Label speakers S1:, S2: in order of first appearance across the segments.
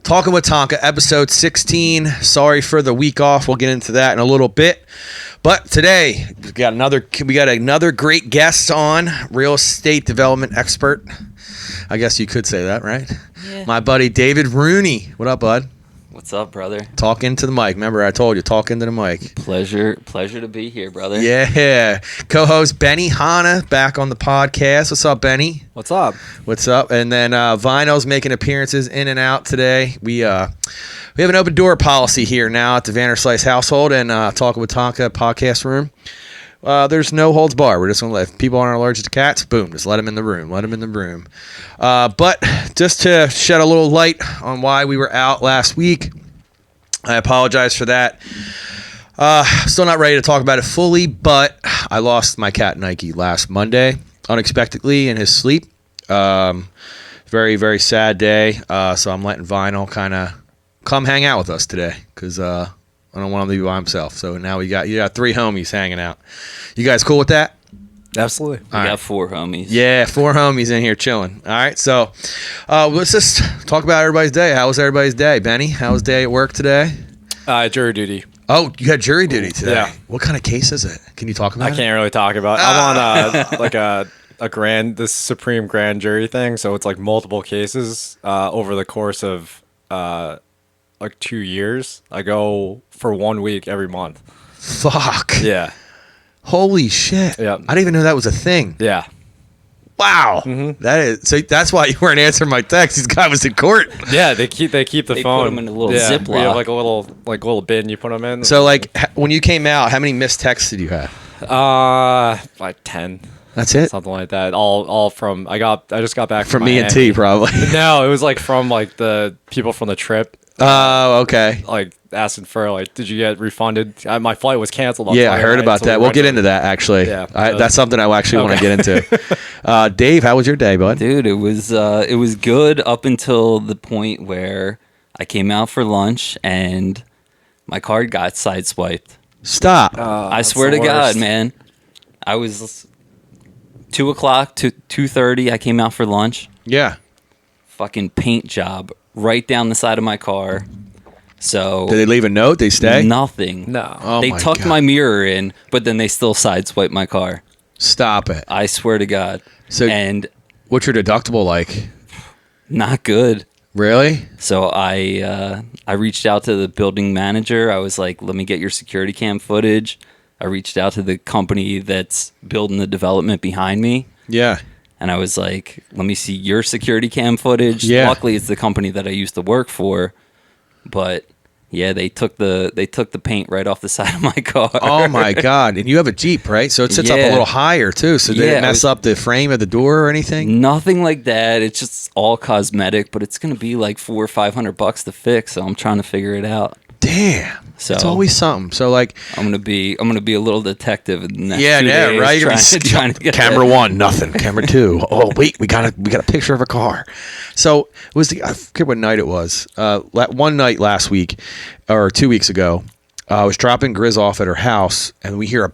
S1: Talking with Tonka, episode 16. Sorry for the week off. We'll get into that in a little bit. But today, we got another great guest on, real estate development expert. I guess you could say that, right?
S2: Yeah.
S1: My buddy David Rooney. What up, bud?
S2: What's up, brother?
S1: Talk into the mic. Remember, I told you, talk into the mic.
S2: Pleasure to be here, brother.
S1: Yeah. Co-host Benihana back on the podcast. What's up, Benny?
S3: What's up?
S1: What's up? And then Vinyls making appearances in and out today. We have an open door policy here now at the Vanderslice household and Talking with Tonka podcast room. There's no holds bar. We're just going to let, if people aren't allergic to cats, boom, just let them in the room. But just to shed a little light on why we were out last week, I apologize for that. Still not ready to talk about it fully, but I lost my cat Nike last Monday unexpectedly in his sleep. Very, very sad day. So I'm letting Vinyl kind of come hang out with us today because I don't want him to be by himself. So now you got three homies hanging out. You guys cool with that?
S3: Absolutely.
S2: We got four homies.
S1: Yeah, four homies in here chilling. All right, so let's just talk about everybody's day. How was everybody's day? Benny, how was day at work today?
S3: Jury duty.
S1: Oh, you had jury duty today.
S3: Yeah.
S1: What kind of case is it? Can you talk about it?
S3: I can't really talk about it. I'm on this Supreme Grand Jury thing, so it's like multiple cases over the course of 2 years. I go for 1 week every month.
S1: Fuck.
S3: Yeah.
S1: Holy shit.
S3: Yeah.
S1: I didn't even know that was a thing.
S3: Yeah.
S1: Wow.
S3: Mm-hmm.
S1: That's why you weren't answering my text. This guy was in court.
S3: Yeah, they keep the
S2: They
S3: phone.
S2: put 'em in a little
S3: We
S2: Ziploc.
S3: have like a little bin you put them in.
S1: So when you came out, how many missed texts did you have?
S3: Like 10.
S1: That's it?
S3: Something like that. All from I just got back
S1: From
S3: from
S1: me and T,
S3: Miami.
S1: probably.
S3: No, it was like from like the people from the trip.
S1: Oh, okay.
S3: Like asking for like, did you get refunded? My flight was canceled. On
S1: Yeah, I
S3: Friday
S1: heard
S3: night,
S1: about
S3: so
S1: that.
S3: we
S1: We'll
S3: went
S1: get
S3: to-
S1: into that, actually.
S3: Yeah.
S1: That's something I actually want to get into. Dave, how was your day, bud?
S2: Dude, it was good up until the point where I came out for lunch and my card got sideswiped.
S1: Stop.
S2: I swear to God, man. I was 2 o'clock to 2:30. I came out for lunch.
S1: Yeah.
S2: Fucking paint job right down the side of my car. So
S1: Did they leave a note? They stay?
S2: nothing.
S3: No.
S1: Oh
S2: They
S1: my
S2: tucked
S1: God.
S2: my mirror in, but then they still sideswiped my car.
S1: Stop it.
S2: I swear to God.
S1: So-
S2: and
S1: What's your deductible like?
S2: not good.
S1: Really?
S2: So I reached out to the building manager. I was like, let me get your security cam footage. I reached out to the company that's building the development behind me.
S1: Yeah.
S2: And I was like, let me see your security cam footage.
S1: Yeah.
S2: Luckily, it's the company that I used to work for. But yeah, they took the paint right off the side of my car.
S1: Oh, my God. And you have a Jeep, right? So it sits up a
S2: Yeah.
S1: little higher, too. So did
S2: Yeah,
S1: it mess up the frame of the door or anything?
S2: Nothing like that. It's just all cosmetic, but it's gonna be like $400 or $500 to fix. So I'm trying to figure it out.
S1: Damn.
S2: So
S1: It's always something. So,
S2: I'm gonna be a little detective in the next
S1: yeah,
S2: 2 days,
S1: right? You're
S2: trying to get
S1: camera
S2: that.
S1: 1, nothing. Camera 2, oh wait, we got a picture of a car. So it was I forget what night it was. One night last week or 2 weeks ago, I was dropping Grizz off at her house, and we hear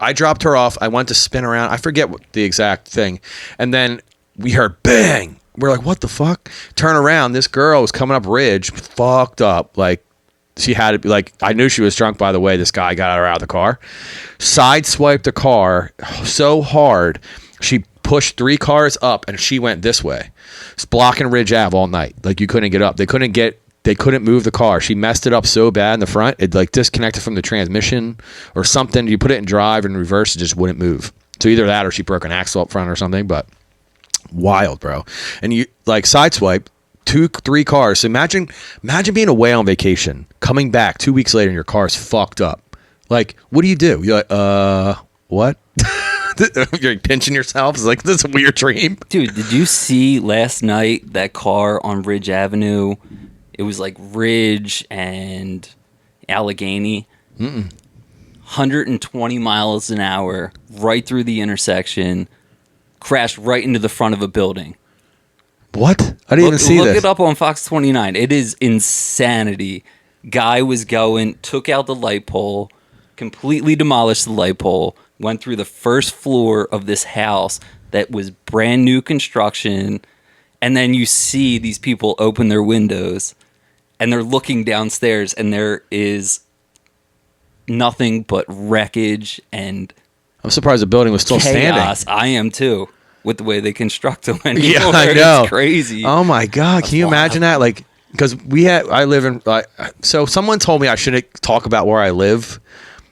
S1: I dropped her off. I went to spin around. I forget what the exact thing, and then we heard bang. We're like, what the fuck? Turn around. This girl was coming up Ridge, fucked up, like. She had to be like, I knew she was drunk by the way this guy got her out of the car. Sideswiped the car so hard, she pushed 3 cars up and she went this way. It's blocking Ridge Ave all night. Like you couldn't get up. They couldn't move the car. She messed it up so bad in the front, it like disconnected from the transmission or something. You put it in drive and reverse, it just wouldn't move. So either that or she broke an axle up front or something, but wild, bro. And you like sideswipe 2-3 cars. So imagine being away on vacation, coming back 2 weeks later and your car's fucked up. Like, what do? You're like, what? You're pinching yourself. It's like, this is a weird dream.
S2: Dude, did you see last night that car on Ridge Avenue? It was like Ridge and Allegheny. 120 miles an hour, right through the intersection, crashed right into the front of a building.
S1: What? I didn't even see
S2: Look
S1: this.
S2: it up on Fox 29. It is insanity. Guy was going, took out the light pole, completely demolished the light pole, went through the first floor of this house that was brand new construction, and then you see these people open their windows and they're looking downstairs, and there is nothing but wreckage and
S1: I'm surprised the building was still
S2: chaos.
S1: standing.
S2: I am too, with the way they construct them anymore.
S1: Yeah, I know.
S2: It's crazy.
S1: Oh my God.
S2: That's
S1: Can you
S2: wild.
S1: imagine that? Like, because I live in, so someone told me I shouldn't talk about where I live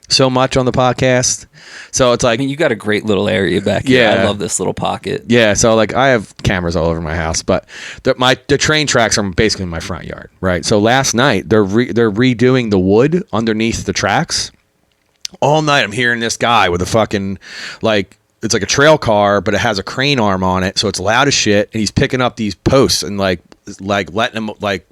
S1: so much on the podcast. So it's
S2: I
S1: like,
S2: mean, you got a great little area back here.
S1: Yeah.
S2: I love this little pocket.
S1: yeah. So like I have cameras all over my house, but the train tracks are basically in my front yard. Right. So last night they're redoing the wood underneath the tracks. All night I'm hearing this guy with a fucking, like, it's like a trail car, but it has a crane arm on it, so it's loud as shit. And he's picking up these posts and like letting them, like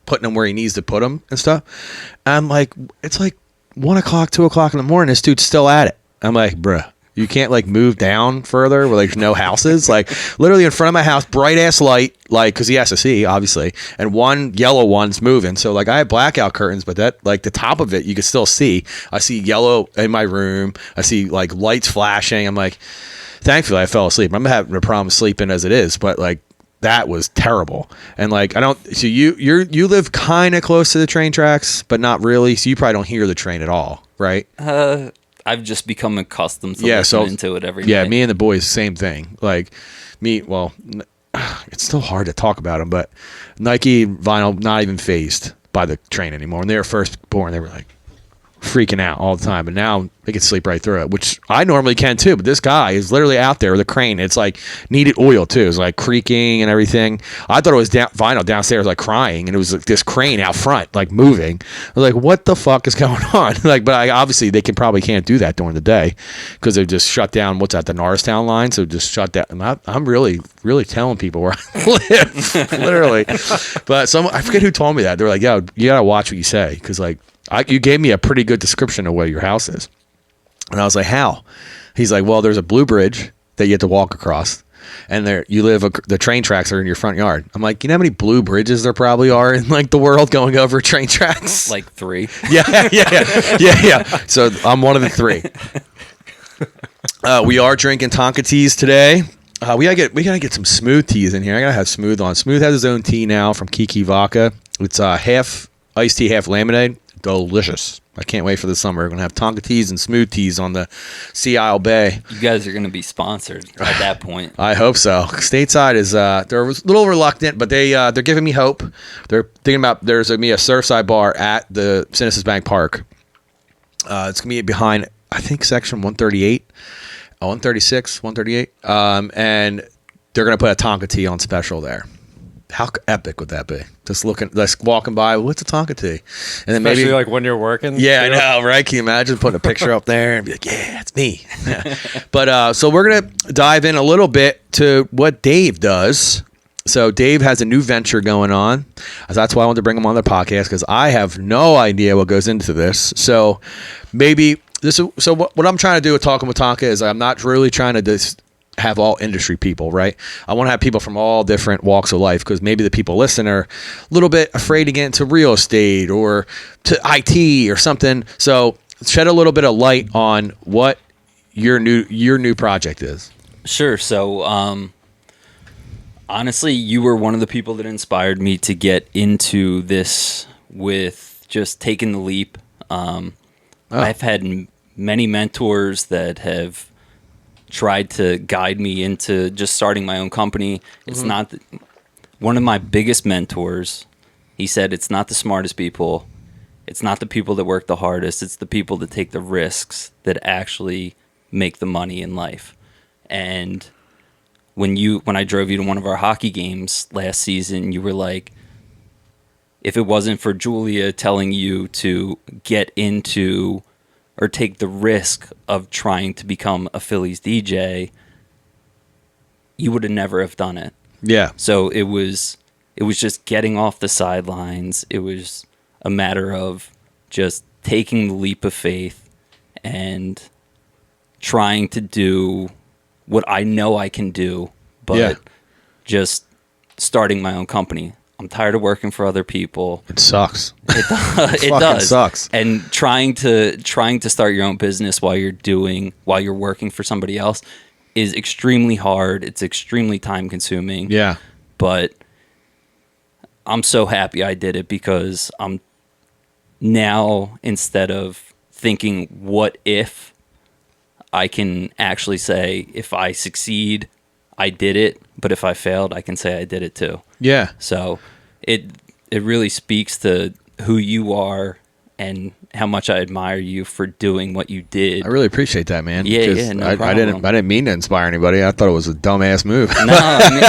S1: putting them where he needs to put them and stuff. And I'm like, it's like 1 o'clock, 2 o'clock in the morning. This dude's still at it. I'm like, bruh, you can't like move down further where like no houses. Like literally in front of my house, bright ass light, like because he has to see obviously, and one yellow one's moving. So like I have blackout curtains, but that like the top of it you can still see. I see yellow in my room. I see like lights flashing. I'm like, thankfully I fell asleep. I'm having a problem sleeping as it is, but like that was terrible. And like I don't. So you live kind of close to the train tracks, but not really. So you probably don't hear the train at all, right?
S2: I've just become accustomed to listening to it every day.
S1: Yeah, me and the boys, same thing. Like me, well, it's still hard to talk about them, but Nike vinyl not even phased by the train anymore. When they were first born, they were like freaking out all the time, but now they can sleep right through it, which I normally can too. But this guy is literally out there with a crane. It's like needed oil too. It's like creaking and everything. I thought it was vinyl downstairs like crying, and it was like this crane out front like moving. I was like, what the fuck is going on? Like, but obviously they probably can't do that during the day because they've just shut down what's at the Norristown line. So just shut down. And I'm really telling people where I live, literally. But I forget who told me that. They're like, yo, you gotta watch what you say because like. You gave me a pretty good description of where your house is. And I was like, how? He's like, well, there's a blue bridge that you have to walk across. And the train tracks are in your front yard. I'm like, you know how many blue bridges there probably are in like the world going over train tracks?
S2: Like 3.
S1: Yeah. So I'm one of the 3. We are drinking Tonka teas today. We gotta get some Smooth teas in here. I gotta have Smooth on. Smooth has his own tea now from Kiki Vodka. It's half iced tea, half lemonade. Delicious. I can't wait for the summer. We're going to have Tonka teas and Smooth teas on the Sea Isle Bay.
S2: You guys are going to be sponsored at that point.
S1: I hope so. Stateside is they're a little reluctant, but they're giving me hope. They're thinking about there's going to be a Surfside bar at the Genesis Bank Park. It's going to be behind, I think, section 138, 136, 138. And they're going to put a Tonka tea on special there. How epic would that be? Just walking by, what's a Tonka tea? And then
S3: Especially
S1: maybe
S3: like when you're working.
S1: Yeah, I know, right? Can you imagine putting a picture up there and be like, yeah, it's me. But so we're going to dive in a little bit to what Dave does. So Dave has a new venture going on. That's why I wanted to bring him on the podcast because I have no idea what goes into this. So maybe what I'm trying to do with Talking with Tonka is I'm not really trying to just have all industry people, right? I want to have people from all different walks of life because maybe the people listening are a little bit afraid to get into real estate or to IT or something. So shed a little bit of light on what your new project is.
S2: Sure. So honestly, you were one of the people that inspired me to get into this with just taking the leap. I've had many mentors that have tried to guide me into just starting my own company. It's not one of my biggest mentors. He said, it's not the smartest people. It's not the people that work the hardest. It's the people that take the risks that actually make the money in life. And when I drove you to one of our hockey games last season, you were like, if it wasn't for Julia telling you to get into or take the risk of trying to become a Phillies DJ, you would have never have done it.
S1: Yeah.
S2: So it was just getting off the sidelines. It was a matter of just taking the leap of faith and trying to do what I know I can do, but just starting my own company. I'm tired of working for other people.
S1: It sucks.
S2: It does.
S1: Sucks.
S2: And trying to start your own business while you're working for somebody else is extremely hard. It's extremely time consuming.
S1: Yeah.
S2: But I'm so happy I did it, because I'm now, instead of thinking what if, I can actually say, if I succeed, I did it, but if I failed, I can say I did it too.
S1: Yeah.
S2: So it really speaks to who you are and how much I admire you for doing what you did.
S1: I really appreciate that, man.
S2: Yeah,
S1: 'Cause
S2: yeah, no
S1: I
S2: problem.
S1: didn't mean to inspire anybody. I thought it was a dumbass move.
S2: No, I mean,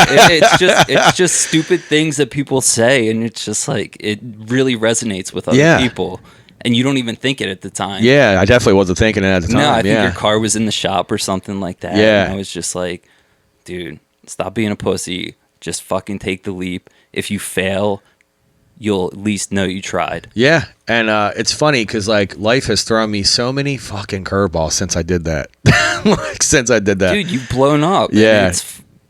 S2: it's just stupid things that people say, and it's just like, it really resonates with other people, and you don't even think it at the time.
S1: Yeah, I definitely wasn't thinking it at the time.
S2: No, I think your car was in the shop or something like that.
S1: Yeah.
S2: And I was just like, dude, stop being a pussy. Just fucking take the leap. If you fail, you'll at least know you tried.
S1: Yeah, and it's funny because like life has thrown me so many fucking curveballs since I did that.
S2: Dude, you've blown up.
S1: Yeah,
S2: and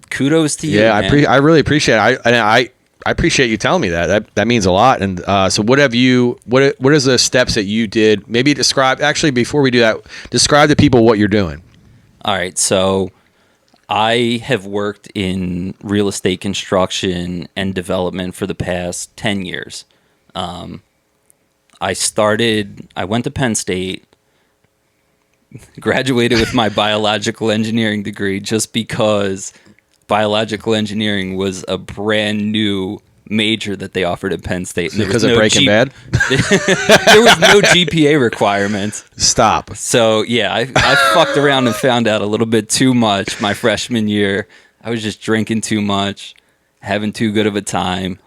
S2: kudos to you.
S1: Yeah,
S2: man.
S1: I really appreciate it. I appreciate you telling me that. That means a lot. And so, what is the steps that you did? Maybe describe. Actually, before we do that, describe to people what you're doing.
S2: All right, so I have worked in real estate construction and development for the past 10 years. I went to Penn State, graduated with my biological engineering degree just because biological engineering was a brand new major that they offered at Penn State. And
S1: Because of Breaking Bad?
S2: There was no GPA requirements.
S1: Stop.
S2: So, yeah, I fucked around and found out a little bit too much my freshman year. I was just drinking too much, having too good of a time.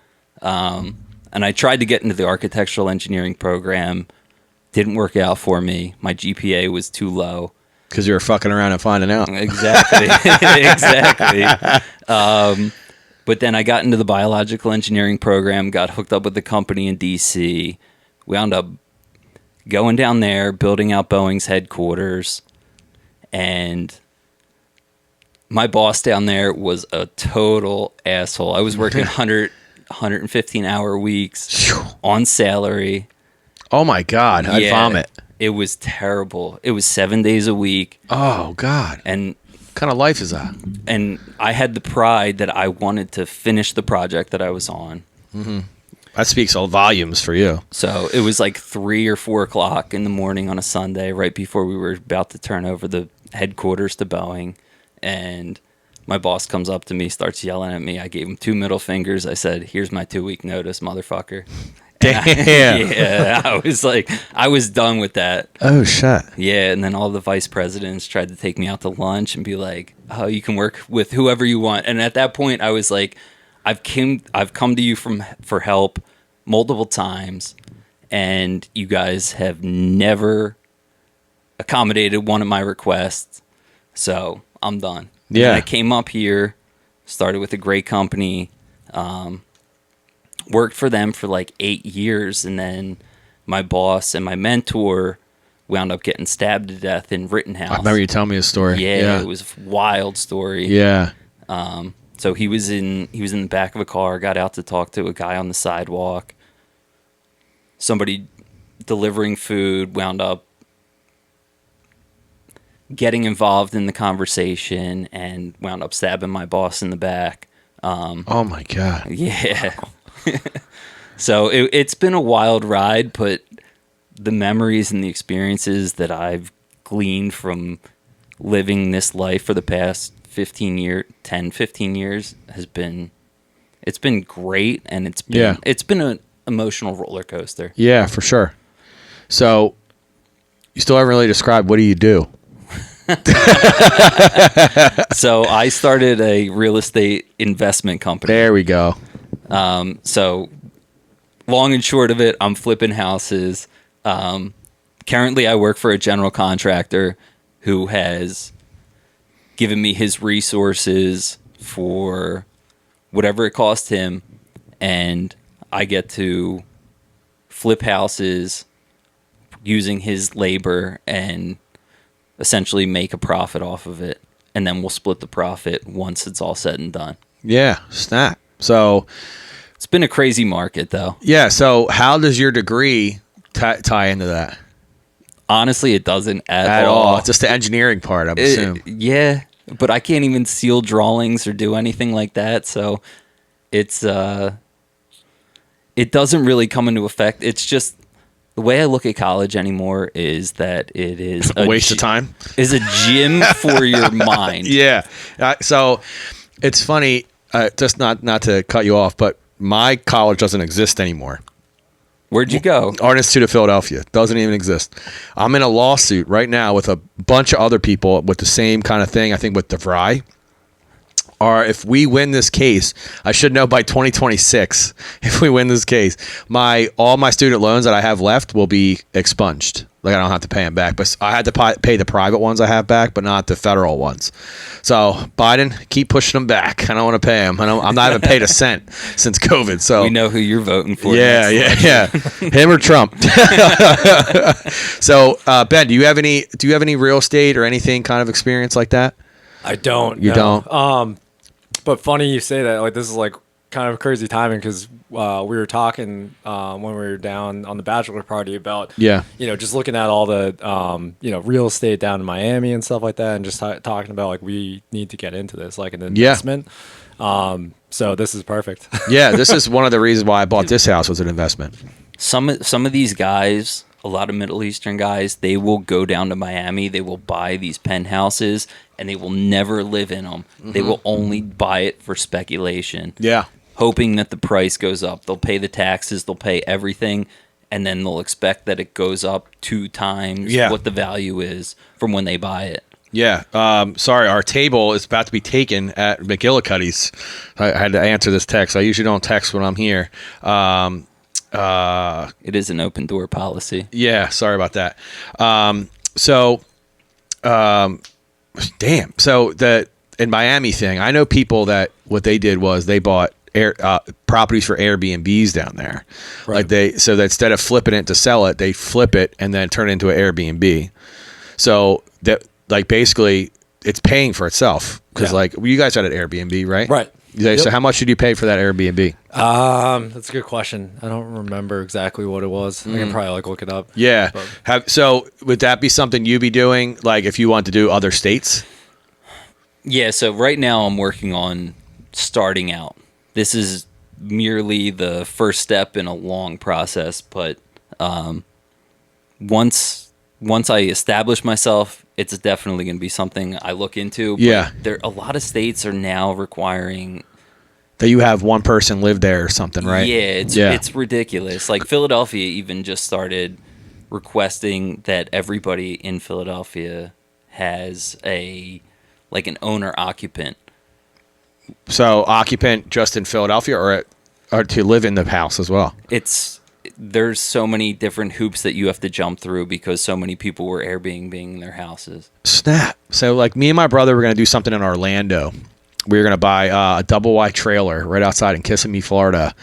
S2: And I tried to get into the architectural engineering program. Didn't work out for me. My GPA was too low.
S1: Because you were fucking around and finding out.
S2: Exactly. Exactly. But then I got into the biological engineering program, got hooked up with the company in D.C. We wound up going down there, building out Boeing's headquarters. And my boss down there was a total asshole. I was working 115-hour weeks on salary.
S1: Oh, my God. I'd vomit.
S2: It was terrible. It was 7 days a week.
S1: Oh, God.
S2: And
S1: what kind of life is that?
S2: And I had the pride that I wanted to finish the project that I was on.
S1: Mm-hmm. That speaks all volumes for you.
S2: So it was like 3 or 4 o'clock in the morning on a Sunday, right before we were about to turn over the headquarters to Boeing. And my boss comes up to me, starts yelling at me. I gave him 2 middle fingers. I said, "Here's my 2-week notice, motherfucker."
S1: Damn.
S2: I was done with that.
S1: Oh, shit.
S2: Yeah, and then all the vice presidents tried to take me out to lunch and be like, "Oh, you can work with whoever you want." And at that point, I was like, I've come to you for help multiple times, and you guys have never accommodated one of my requests, so I'm done."
S1: Yeah.
S2: And I came up here, started with a great company, worked for them for like 8 years, and then my boss and my mentor wound up getting stabbed to death in Rittenhouse.
S1: I remember you telling me a story.
S2: Yeah, it was a wild story.
S1: Yeah.
S2: So he was in the back of a car, got out to talk to a guy on the sidewalk. Somebody delivering food wound up getting involved in the conversation and wound up stabbing my boss in the back.
S1: Oh, my God.
S2: Yeah. So it's been a wild ride, but the memories and the experiences that I've gleaned from living this life for the past 15 years it's been great, and it's been an emotional roller coaster.
S1: Yeah, for sure. So you still haven't really described what do you do?
S2: So I started a real estate investment company.
S1: There we go.
S2: So long and short of it, I'm flipping houses. Currently, I work for a general contractor who has given me his resources for whatever it cost him, and I get to flip houses using his labor and essentially make a profit off of it, and then we'll split the profit once it's all said and done.
S1: Yeah, snap. So
S2: it's been a crazy market, though.
S1: Yeah, so how does your degree tie into that?
S2: Honestly, it doesn't at all.
S1: It's just the engineering part, I assume.
S2: Yeah, but I can't even seal drawings or do anything like that, so it's it doesn't really come into effect. It's just the way I look at college anymore is that it is
S1: a waste of time.
S2: Is a gym for your mind.
S1: Yeah. So it's funny, just not to cut you off, but my college doesn't exist anymore.
S2: Where'd you go?
S1: Art Institute of Philadelphia. Doesn't even exist. I'm in a lawsuit right now with a bunch of other people with the same kind of thing, I think with DeVry. Or if we win this case, I should know by 2026, if we win this case, all my student loans that I have left will be expunged. Like I don't have to pay them back. But I had to pay the private ones I have back, but not the federal ones. So Biden, keep pushing them back. I don't want to pay them. I'm not even paid a cent since COVID. So
S2: we know who you're voting for.
S1: Yeah. Him or Trump. So Ben, do you have any real estate or anything kind of experience like that?
S3: I don't.
S1: You
S3: no.
S1: don't?
S3: But funny you say that. Like this is like kind of crazy timing because we were talking when we were down on the bachelor party about just looking at all the real estate down in Miami and stuff like that, and just talking about like we need to get into this like an investment. So this is perfect.
S1: Yeah, this is one of the reasons why I bought this house was an investment.
S2: Some of these guys, a lot of Middle Eastern guys, they will go down to Miami, they will buy these penthouses, and they will never live in them. Mm-hmm. They will only buy it for speculation.
S1: Yeah.
S2: Hoping that the price goes up. They'll pay the taxes, they'll pay everything, and then they'll expect that it goes up 2 times what the value is from when they buy it. Yeah.
S1: Sorry, our table is about to be taken at McGillicuddy's. I had to answer this text. I usually don't text when I'm here.
S2: It is an open door policy.
S1: Yeah, sorry about that. Damn. So the in Miami thing, I know people that what they did was they bought properties for Airbnbs down there. Right. Like so that instead of flipping it to sell it, they flip it and then turn it into an Airbnb. So that like basically it's paying for itself because like you guys had an Airbnb, right?
S3: Right.
S1: So how much did you pay for that Airbnb?
S3: That's a good question. I don't remember exactly what it was. I can probably like look it up.
S1: Yeah. So would that be something you'd be doing like if you want to do other states?
S2: Yeah. So right now I'm working on starting out. This is merely the first step in a long process, but once I establish myself, it's definitely going to be something I look into. But a lot of states are now requiring
S1: that you have one person live there or something, right?
S2: Yeah, it's ridiculous. Like Philadelphia even just started requesting that everybody in Philadelphia has an owner occupant.
S1: So occupant just in Philadelphia or to live in the house as well?
S2: There's so many different hoops that you have to jump through because so many people were Airbnb in their houses.
S1: Snap. So like me and my brother were going to do something in Orlando. We were going to buy a double wide trailer right outside in Kissimmee, Florida.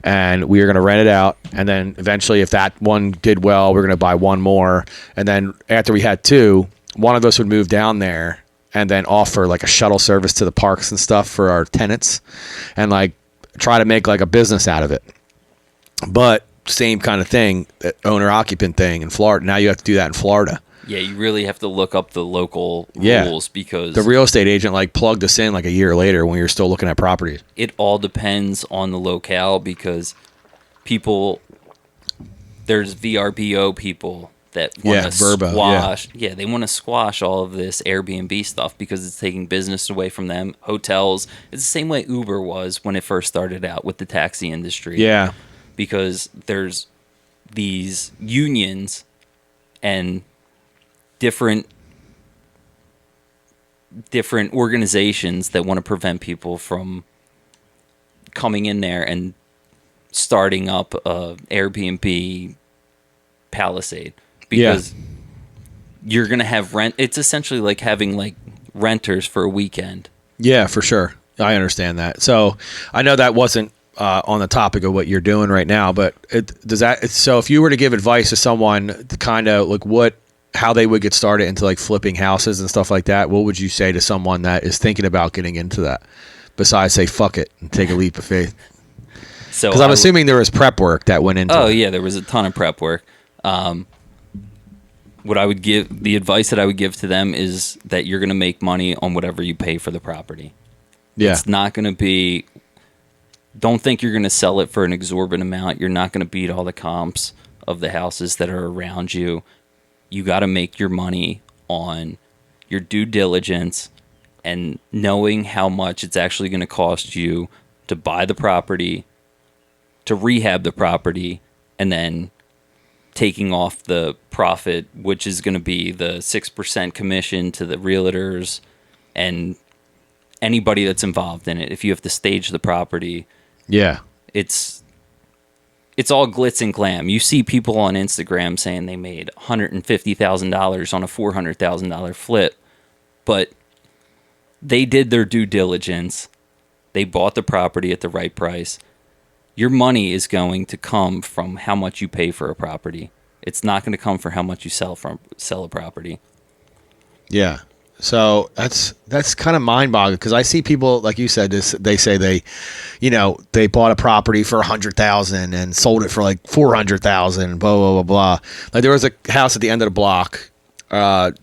S1: And we were going to rent it out. And then eventually if that one did well, we were going to buy one more. And then after we had 2, one of us would move down there and then offer like a shuttle service to the parks and stuff for our tenants and like try to make like a business out of it. But same kind of thing, that owner occupant thing in Florida. Now you have to do that in Florida.
S2: Yeah, you really have to look up the local rules because
S1: the real estate agent like plugged us in like a year later when we were still looking at properties.
S2: It all depends on the locale because there's VRBO people that want to squash. Yeah, they want to squash all of this Airbnb stuff because it's taking business away from them. Hotels. It's the same way Uber was when it first started out with the taxi industry.
S1: Yeah.
S2: Because there's these unions and different organizations that want to prevent people from coming in there and starting up a Airbnb palisade because you're going to have rent. It's essentially like having like renters for a weekend.
S1: Yeah, for sure. I understand that. So I know that wasn't on the topic of what you're doing right now, but so if you were to give advice to someone to kind of like how they would get started into like flipping houses and stuff like that, what would you say to someone that is thinking about getting into that besides say fuck it and take a leap of faith? So because I'm assuming there was prep work that went into it.
S2: Yeah, there was a ton of prep work. The advice that I would give to them is that you're going to make money on whatever you pay for the property.
S1: Yeah.
S2: It's not going to be don't think you're going to sell it for an exorbitant amount. You're not going to beat all the comps of the houses that are around you. You got to make your money on your due diligence and knowing how much it's actually going to cost you to buy the property, to rehab the property, and then taking off the profit, which is going to be the 6% commission to the realtors and anybody that's involved in it. If you have to stage the property,
S1: Yeah.
S2: it's all glitz and glam. You see people on Instagram saying they made $150,000 on a $400,000 flip, but they did their due diligence. They bought the property at the right price. Your money is going to come from how much you pay for a property. It's not going to come for how much you sell a property.
S1: Yeah. So that's kind of mind-boggling because I see people, like you said, they say they bought a property for $100,000 and sold it for like $400,000. Blah blah blah blah. Like there was a house at the end of the block.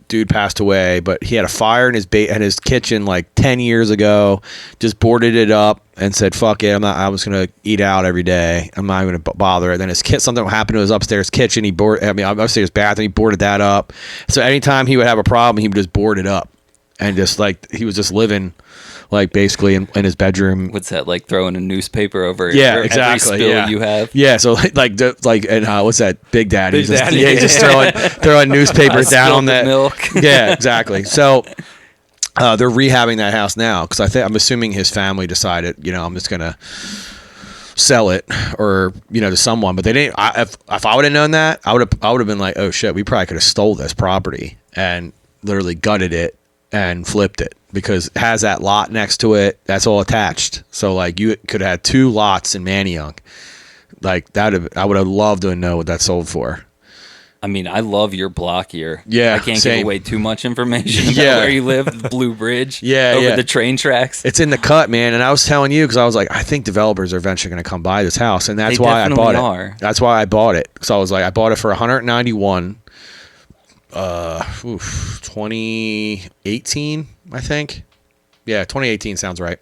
S1: Dude passed away, but he had a fire in his kitchen like 10 years ago. Just boarded it up and said, "Fuck it, I was gonna eat out every day. I'm not gonna bother." Then something happened to his upstairs kitchen. Upstairs bathroom. He boarded that up. So anytime he would have a problem, he would just board it up, and just like he was just living like basically in his bedroom.
S2: What's that, like throwing a newspaper over
S1: exactly,
S2: every spill you have?
S1: Yeah, so and what's that, Big Daddy?
S3: Big Daddy.
S1: Yeah, he's just throwing newspapers down on that
S2: milk.
S1: Yeah, exactly. So they're rehabbing that house now because I'm assuming his family decided, I'm just gonna sell it or to someone, but they didn't. If I would have known that, I would have been like, oh shit, we probably could have stole this property and literally gutted it and flipped it. Because it has that lot next to it. That's all attached. So, like, you could have had 2 lots in Manayunk. Like, I would have loved to know what that sold for.
S2: I mean, I love your block here.
S1: Yeah,
S2: I can't
S1: same.
S2: give away too much information about where you live, the Blue Bridge, over the train tracks.
S1: It's in the cut, man. And I was telling you because I was like, I think developers are eventually going to come buy this house. And that's why I bought it. That's why I bought it. So I was like, I bought it for $191. 2018, I think. Yeah, 2018 sounds right.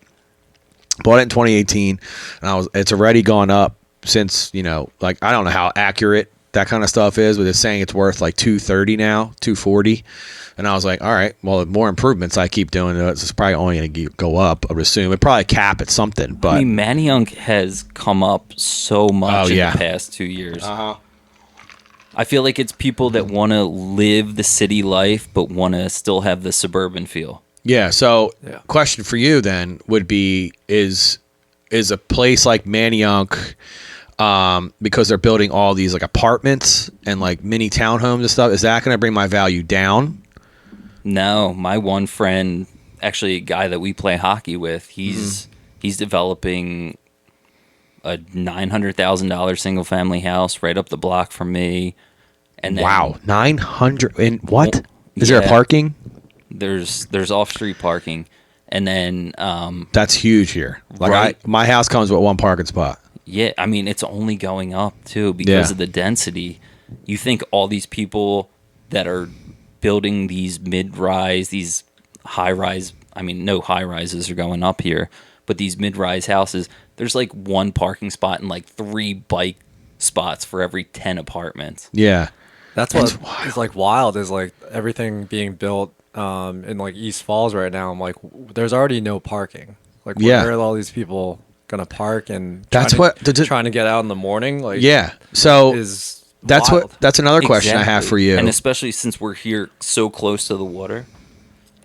S1: Bought it in 2018, and it's already gone up since, like, I don't know how accurate that kind of stuff is, but it's saying it's worth like $230 now, $240. And I was like, all right, well, the more improvements I keep doing, it's probably only going to go up, I would assume. It'd probably cap at something, but
S2: I mean, Manayunk has come up so much in the past 2 years.
S1: Uh-huh.
S2: I feel like it's people that want to live the city life but want to still have the suburban feel.
S1: Yeah. So, question for you then would be: is a place like Manayunk, because they're building all these like apartments and like mini townhomes and stuff, is that going to bring my value down?
S2: No, my one friend, actually a guy that we play hockey with, he's developing a $900,000 single family house right up the block from me. And then,
S1: wow, 900 and what? Is there a parking?
S2: There's off-street parking, and then
S1: that's huge here. Like my house comes with one parking spot.
S2: Yeah, I mean it's only going up too because of the density. You think all these people that are building these mid-rise, these high-rise, I mean no high-rises are going up here, but these mid-rise houses, there's like one parking spot and like 3 bike spots for every 10 apartments.
S1: Yeah.
S3: That's what is like wild is like everything being built in like East Falls right now. I'm like, there's already no parking. Like, where are all these people gonna park? And trying to get out in the morning. Like,
S1: so that's
S3: wild.
S1: that's another question I have for you.
S2: And especially since we're here so close to the water,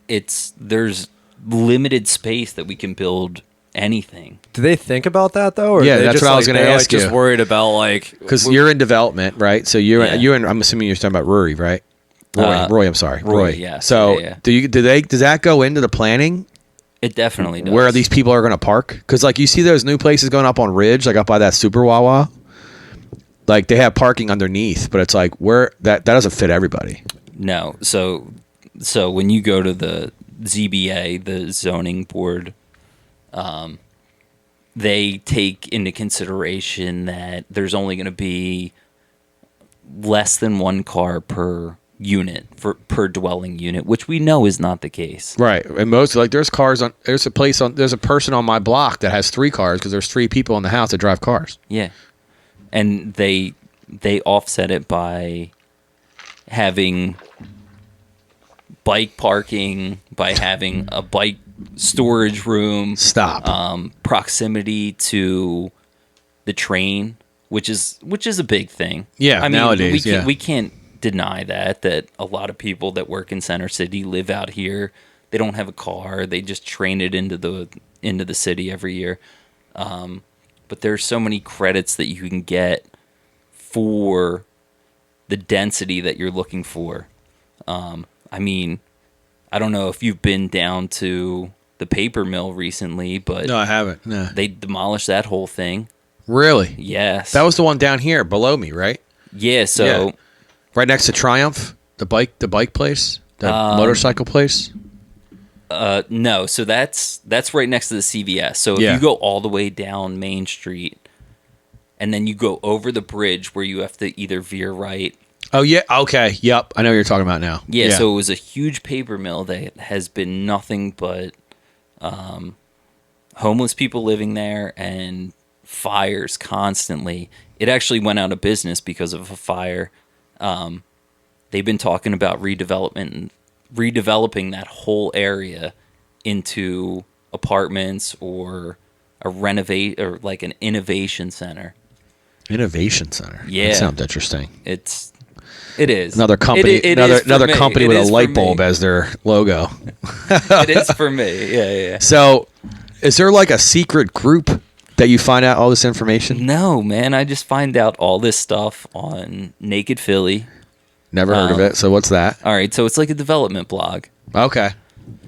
S2: there's limited space that we can build anything.
S3: Do they think about that though? Or
S1: that's what I was going to ask you.
S3: Just worried about like
S1: because you're in development, right? So you and I'm assuming you're talking about Rory, right? Roy. I'm sorry, Roy.
S2: Yeah.
S1: So does that go into the planning?
S2: It definitely does.
S1: Where these people are going to park? Because like you see those new places going up on Ridge, like up by that Super Wawa. Like they have parking underneath, but it's like where that doesn't fit everybody.
S2: No. So when you go to the ZBA, the zoning board, they take into consideration that there's only going to be less than 1 car per unit per dwelling unit, which we know is not the case.
S1: Right. And most like there's a person on my block that has 3 cars because there's 3 people in the house that drive cars.
S2: Yeah. And they offset it by having bike parking, by having a bike storage room.
S1: Stop.
S2: Proximity to the train, which is a big thing.
S1: Yeah,
S2: I mean,
S1: nowadays,
S2: we can't deny that a lot of people that work in Center City live out here. They don't have a car. They just train it into the city every year. But there's so many credits that you can get for the density that you're looking for. I mean, I don't know if you've been down to the paper mill recently, but
S1: No, I haven't. No.
S2: they demolished that whole thing.
S1: Really?
S2: Yes.
S1: That was the one down here below me, right?
S2: Yeah, so
S1: Yeah. Right next to Triumph, the bike place, the motorcycle place.
S2: no, so that's right next to the CVS. So if
S1: Yeah.
S2: you go all the way down Main Street and then you go over the bridge where you have to either veer right.
S1: Oh yeah, okay. Yep. I know what you're talking about now.
S2: Yeah, so it was a huge paper mill that has been nothing but homeless people living there and fires constantly. It actually went out of business because of a fire. They've been talking about redeveloping that whole area into apartments or like an innovation center.
S1: Innovation Center.
S2: Yeah.
S1: That sounds interesting.
S2: It is
S1: Another company.
S2: It is for
S1: another
S2: me.
S1: company
S2: It
S1: with a
S2: is for
S1: light
S2: me.
S1: bulb as their logo.
S2: It is for me. Yeah.
S1: So, is there like a secret group that you find out all this information?
S2: No, man. I just find out all this stuff on Naked Philly.
S1: Never heard of it. So what's that?
S2: All right, so it's like a development blog,
S1: Okay.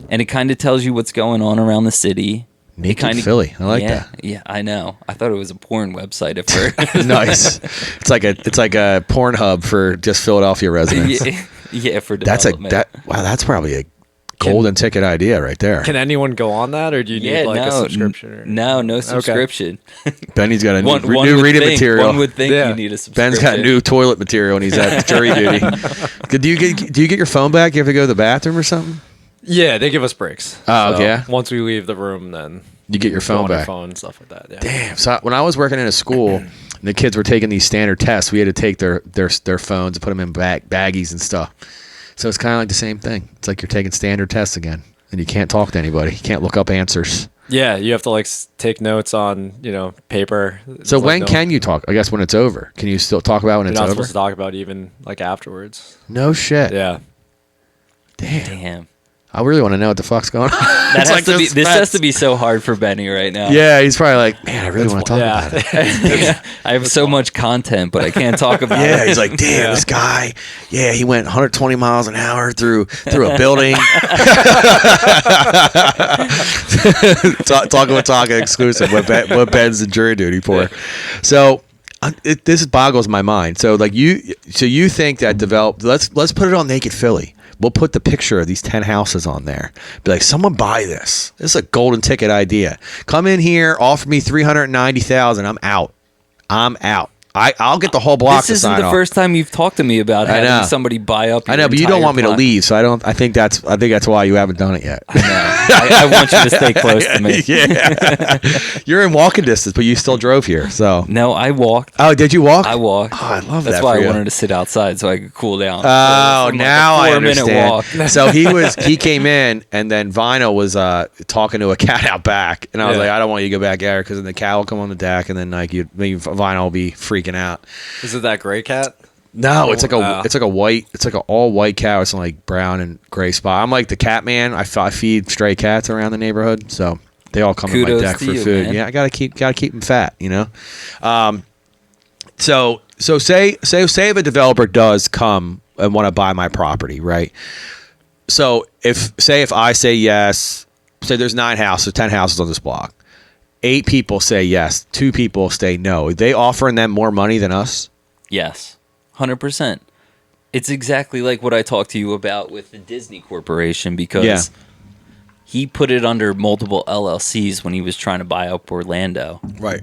S2: and it kind of tells you what's going on around the city.
S1: Naked Philly. I like
S2: yeah,
S1: that.
S2: Yeah, I know. I thought it was a porn website at first.
S1: Nice. It's like a porn hub for just Philadelphia residents.
S2: yeah, for
S1: That's
S2: development.
S1: wow. That's probably a golden ticket idea right there.
S3: Can anyone go on that, or do you need like a subscription? Or?
S2: No subscription.
S1: Benny's got a
S2: One
S1: new
S2: would
S1: reading
S2: think-
S1: material.
S2: One would think
S3: Yeah.
S2: you need a subscription.
S1: Ben's got new toilet material and he's at jury duty. Do you get your phone back? You have to go to the bathroom or something?
S3: Yeah, they give us breaks.
S1: Oh, yeah?
S3: Once we leave the room, then
S1: You get your
S3: go
S1: phone
S3: on our
S1: back.
S3: phone and stuff like that. Yeah.
S1: Damn. So when I was working in a school, and the kids were taking these standard tests, we had to take their phones and put them in baggies and stuff. So it's kind of like the same thing. It's like you're taking standard tests again, and you can't talk to anybody. You can't look up answers.
S3: Yeah, you have to like take notes on paper.
S1: So
S3: It's
S1: when
S3: like,
S1: can you talk? I guess when it's over. Can you still talk about when
S3: you're
S1: it's
S3: not
S1: over?
S3: supposed to talk about even like afterwards?
S1: No shit.
S3: Yeah.
S2: Damn.
S1: I really want to know what the fuck's going on.
S2: That
S1: It's
S2: has
S1: like
S2: to be.
S1: this
S2: This
S1: fast-
S2: has to be so hard for Benny right now.
S1: Yeah, he's probably like, man, I really want to talk about it.
S2: I have so much content, but I can't talk about
S1: Yeah,
S2: it.
S1: he's like, damn, this guy. Yeah, he went 120 miles an hour through a building. Talking with Tonka exclusive. What Ben's in jury duty for? So this boggles my mind. So like you think that let's put it on Naked Philly. We'll put the picture of these 10 houses on there. Be like, someone buy this. This is a golden ticket idea. Come in here, offer me $390,000. I'm out. I'll get the whole block
S2: This
S1: to
S2: isn't
S1: sign
S2: the
S1: off.
S2: first time you've talked to me about
S1: I know.
S2: having somebody buy up.
S1: I
S2: your
S1: know, but you don't
S2: entire
S1: want me to
S2: plot.
S1: leave, so I think that's why you haven't done it yet.
S2: No, I want you to stay close to me.
S1: Yeah, you're in walking distance, but you still drove here. So
S2: No, I walked.
S1: oh, did you walk?
S2: I walked.
S1: Oh, I love
S2: That's
S1: that
S2: why
S1: for
S2: I
S1: you.
S2: wanted to sit outside so I could cool down.
S1: Oh, now I
S2: 4-minute
S1: understand.
S2: walk.
S1: So he came in, and then Vinyl was talking to a cat out back, and I was
S3: Yeah.
S1: like, I don't want you to go back there because then the cat will come on the deck, and then like Vinyl will be freaking out.
S3: Is it that gray cat?
S1: No, it's like
S3: wow.
S1: it's like an all white cat with some like brown and gray spot. I'm like the cat man. I feed stray cats around the neighborhood, so they all come to my
S2: Kudos
S1: deck
S2: to
S1: for
S2: you,
S1: food.
S2: man.
S1: Yeah, I gotta keep them fat, So say if a developer does come and want to buy my property, right? So if I say yes, say there's 9 houses, 10 houses on this block. 8 people say yes, 2 people say no. Are they offering them more money than us?
S2: Yes, 100%. It's exactly like what I talked to you about with the Disney Corporation because
S1: Yeah.
S2: he put it under multiple LLCs when he was trying to buy up Orlando.
S1: Right.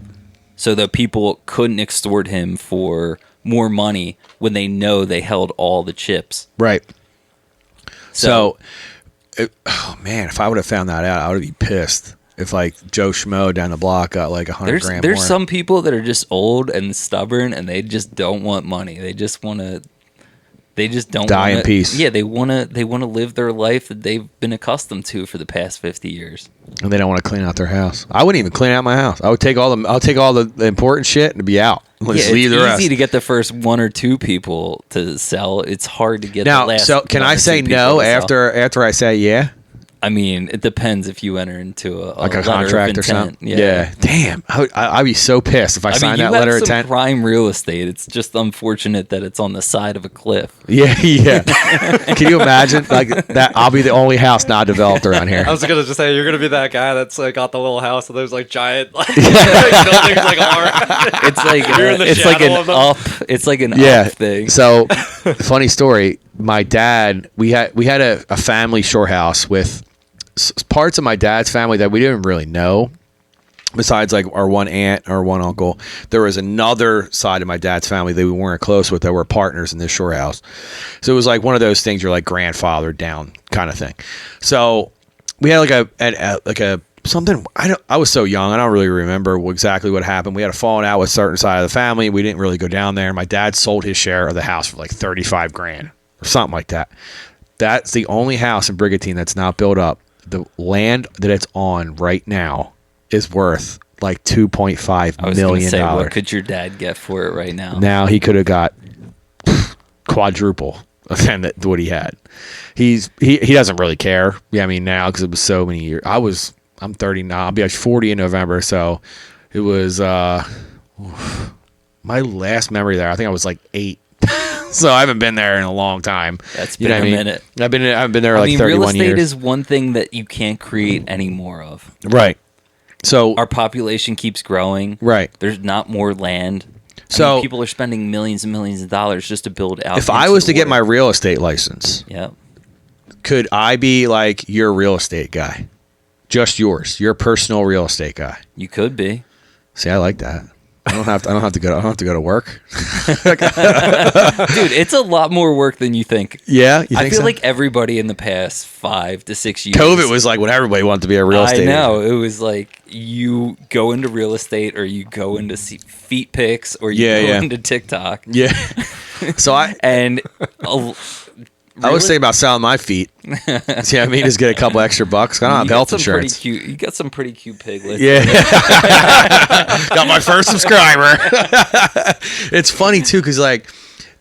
S2: So that people couldn't extort him for more money when they know they held all the chips.
S1: Right. So oh man, if I would have found that out, I would be pissed. If like Joe Schmo down the block got like $100 grand
S2: there's
S1: more.
S2: some people that are just old and stubborn, and they just don't want money. They just want to. They just don't
S1: die in peace.
S2: Yeah, they want to live their life that they've been accustomed to for the past 50 years.
S1: And they don't want to clean out their house. I wouldn't even clean out my house. I'll take all the important shit and be out. Let's leave the rest.
S2: It's easy to get the first one or two people to sell. It's hard to get
S1: now,
S2: the last.
S1: So can I say no after I say yeah?
S2: I mean, it depends if you enter into a
S1: like a contract or something.
S2: Yeah.
S1: Damn. I'd be so pissed if I signed that letter of intent.
S2: You have some prime real estate. It's just unfortunate that it's on the side of a cliff.
S1: Yeah. Can you imagine like that? I'll be the only house not developed around here.
S3: I was gonna just say you're gonna be that guy that's like got the little house and there's like giant like, buildings like
S2: It's like It's like an up thing.
S1: So funny story. My dad, we had a family shore house with parts of my dad's family that we didn't really know. Besides like our one aunt or one uncle, there was another side of my dad's family that we weren't close with that were partners in this shore house. So it was like one of those things you're like grandfathered down kind of thing. So we had like a something. I was so young, I don't really remember exactly what happened. We had a falling out with a certain side of the family. We didn't really go down there. My dad sold his share of the house for like $35,000 or something like that. That's the only house in Brigantine that's not built up. The land that it's on right now is worth like $2.5 million.
S2: What could your dad get for it right now?
S1: Now he could have got quadruple than what he had. He doesn't really care. Yeah, I mean now because it was so many years. I'm 30 now. I'll be like 40 in November. So it was my last memory there. I think I was like 8. So I haven't been there in a long time.
S2: That's been a minute.
S1: I've been there like 31 years.
S2: Real estate is one thing that you can't create any more of.
S1: Right. So
S2: our population keeps growing.
S1: Right.
S2: There's not more land.
S1: So
S2: people are spending millions and millions of dollars just to build out.
S1: If I was to get my real estate license, could I be like your real estate guy? Just yours, your personal real estate guy.
S2: You could be.
S1: See, I like that. I don't have to go to work.
S2: Dude, it's a lot more work than you think.
S1: Yeah, you think
S2: I feel
S1: so?
S2: like everybody in the past 5 to 6 years.
S1: COVID was like when everybody wanted to be a real estate agent.
S2: I know. It was like you go into real estate or you go into feet pics or you go into TikTok.
S1: Yeah. So I was thinking about selling my feet. See what I mean? Just get a couple extra bucks. I don't have health insurance.
S2: You got some pretty cute pig lists.
S1: Yeah. Got my first subscriber. It's funny, too, because, like,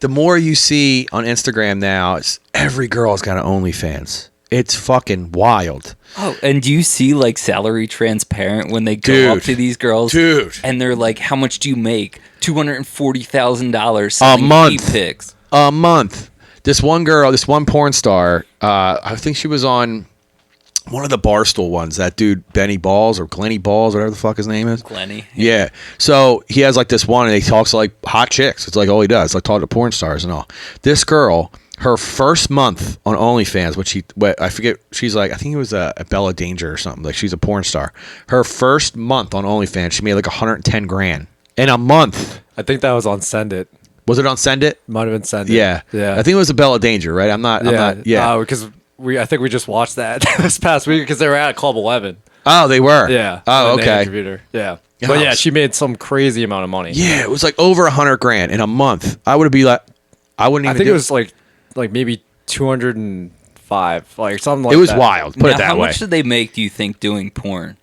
S1: the more you see on Instagram now, every girl's got an OnlyFans. It's fucking wild.
S2: Oh, and do you see, like, salary transparent when they go up to these girls?
S1: Dude.
S2: And they're like, how much do you make? $240,000
S1: selling
S2: a month. Feet pics.
S1: A month. This one girl, this one porn star, I think she was on one of the Barstool ones. That dude, Benny Balls or Glenny Balls, whatever the fuck his name is.
S2: Glenny.
S1: Yeah. So he has like this one, and he talks to like hot chicks. It's like all he does, like talk to porn stars and all. This girl, her first month on OnlyFans, I forget, she's like, I think it was a Bella Danger or something. Like she's a porn star. Her first month on OnlyFans, she made like $110,000 in a month.
S3: I think that was on Send It.
S1: Was it on Send It?
S3: Might have been Send It.
S1: Yeah. I think it was a Bella Danger, right? I'm not.
S3: Because I think we just watched that this past week because they were at Club 11.
S1: Oh, they were?
S3: Yeah.
S1: Oh, okay.
S3: Yeah. But yeah, she made some crazy amount of money.
S1: Yeah, it was like over $100,000 in a month. I would be like, I wouldn't even.
S3: I think it was like maybe 205, like something like that.
S1: It was wild. Put it that
S2: how
S1: way.
S2: How much did they make, do you think, doing porn?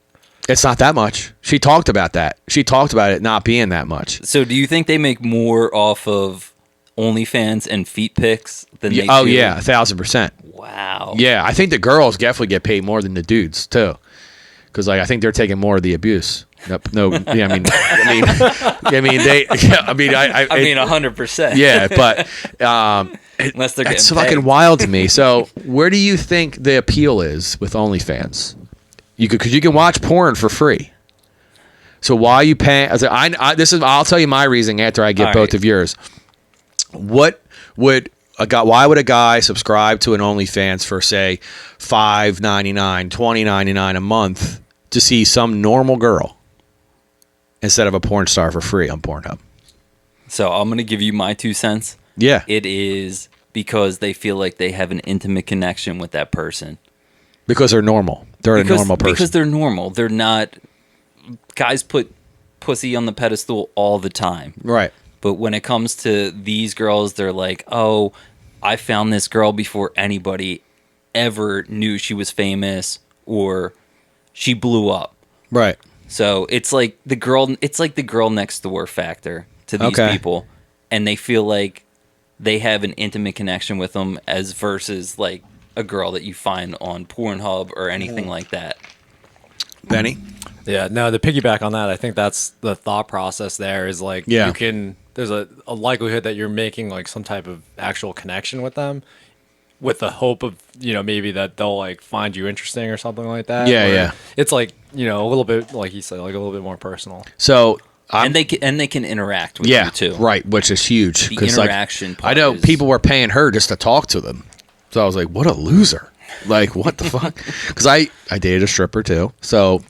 S1: It's not that much. She talked about that. She talked about it not being that much.
S2: So do you think they make more off of OnlyFans and feet pics than they do?
S1: Oh, yeah, 1,000%.
S2: Wow.
S1: Yeah, I think the girls definitely get paid more than the dudes, too. Because like I think they're taking more of the abuse. No, yeah, I mean,
S2: 100%.
S1: Yeah, but
S2: unless they're getting
S1: it's
S2: paid.
S1: fucking wild to me. So, where do you think the appeal is with OnlyFans? Because you can watch porn for free. So why are you paying? I'll tell you my reasoning after I get both of yours. Why would a guy subscribe to an OnlyFans for say $5.99, $20.99 a month to see some normal girl instead of a porn star for free on Pornhub?
S2: So I'm going to give you my 2 cents.
S1: Yeah.
S2: It is because they feel like they have an intimate connection with that person.
S1: Because they're normal. They're a normal person.
S2: Because they're normal. They're not... Guys put pussy on the pedestal all the time.
S1: Right.
S2: But when it comes to these girls, they're like, oh, I found this girl before anybody ever knew she was famous or she blew up.
S1: Right.
S2: So it's like the girl next door factor to these people. And they feel like they have an intimate connection with them as versus like a girl that you find on Pornhub or anything like that.
S1: Benny?
S3: Yeah, no, to piggyback on that, I think that's the thought process there is like you can there's a likelihood that you're making like some type of actual connection with them with the hope of, maybe that they'll like find you interesting or something like that.
S1: Yeah, yeah.
S3: It's like, a little bit like he said, like a little bit more personal.
S1: So
S2: and they can interact with you too.
S1: Right, which is huge.
S2: The interaction part
S1: I know
S2: is...
S1: people were paying her just to talk to them. So I was like, what a loser. Like, what the fuck? Because I dated a stripper too. So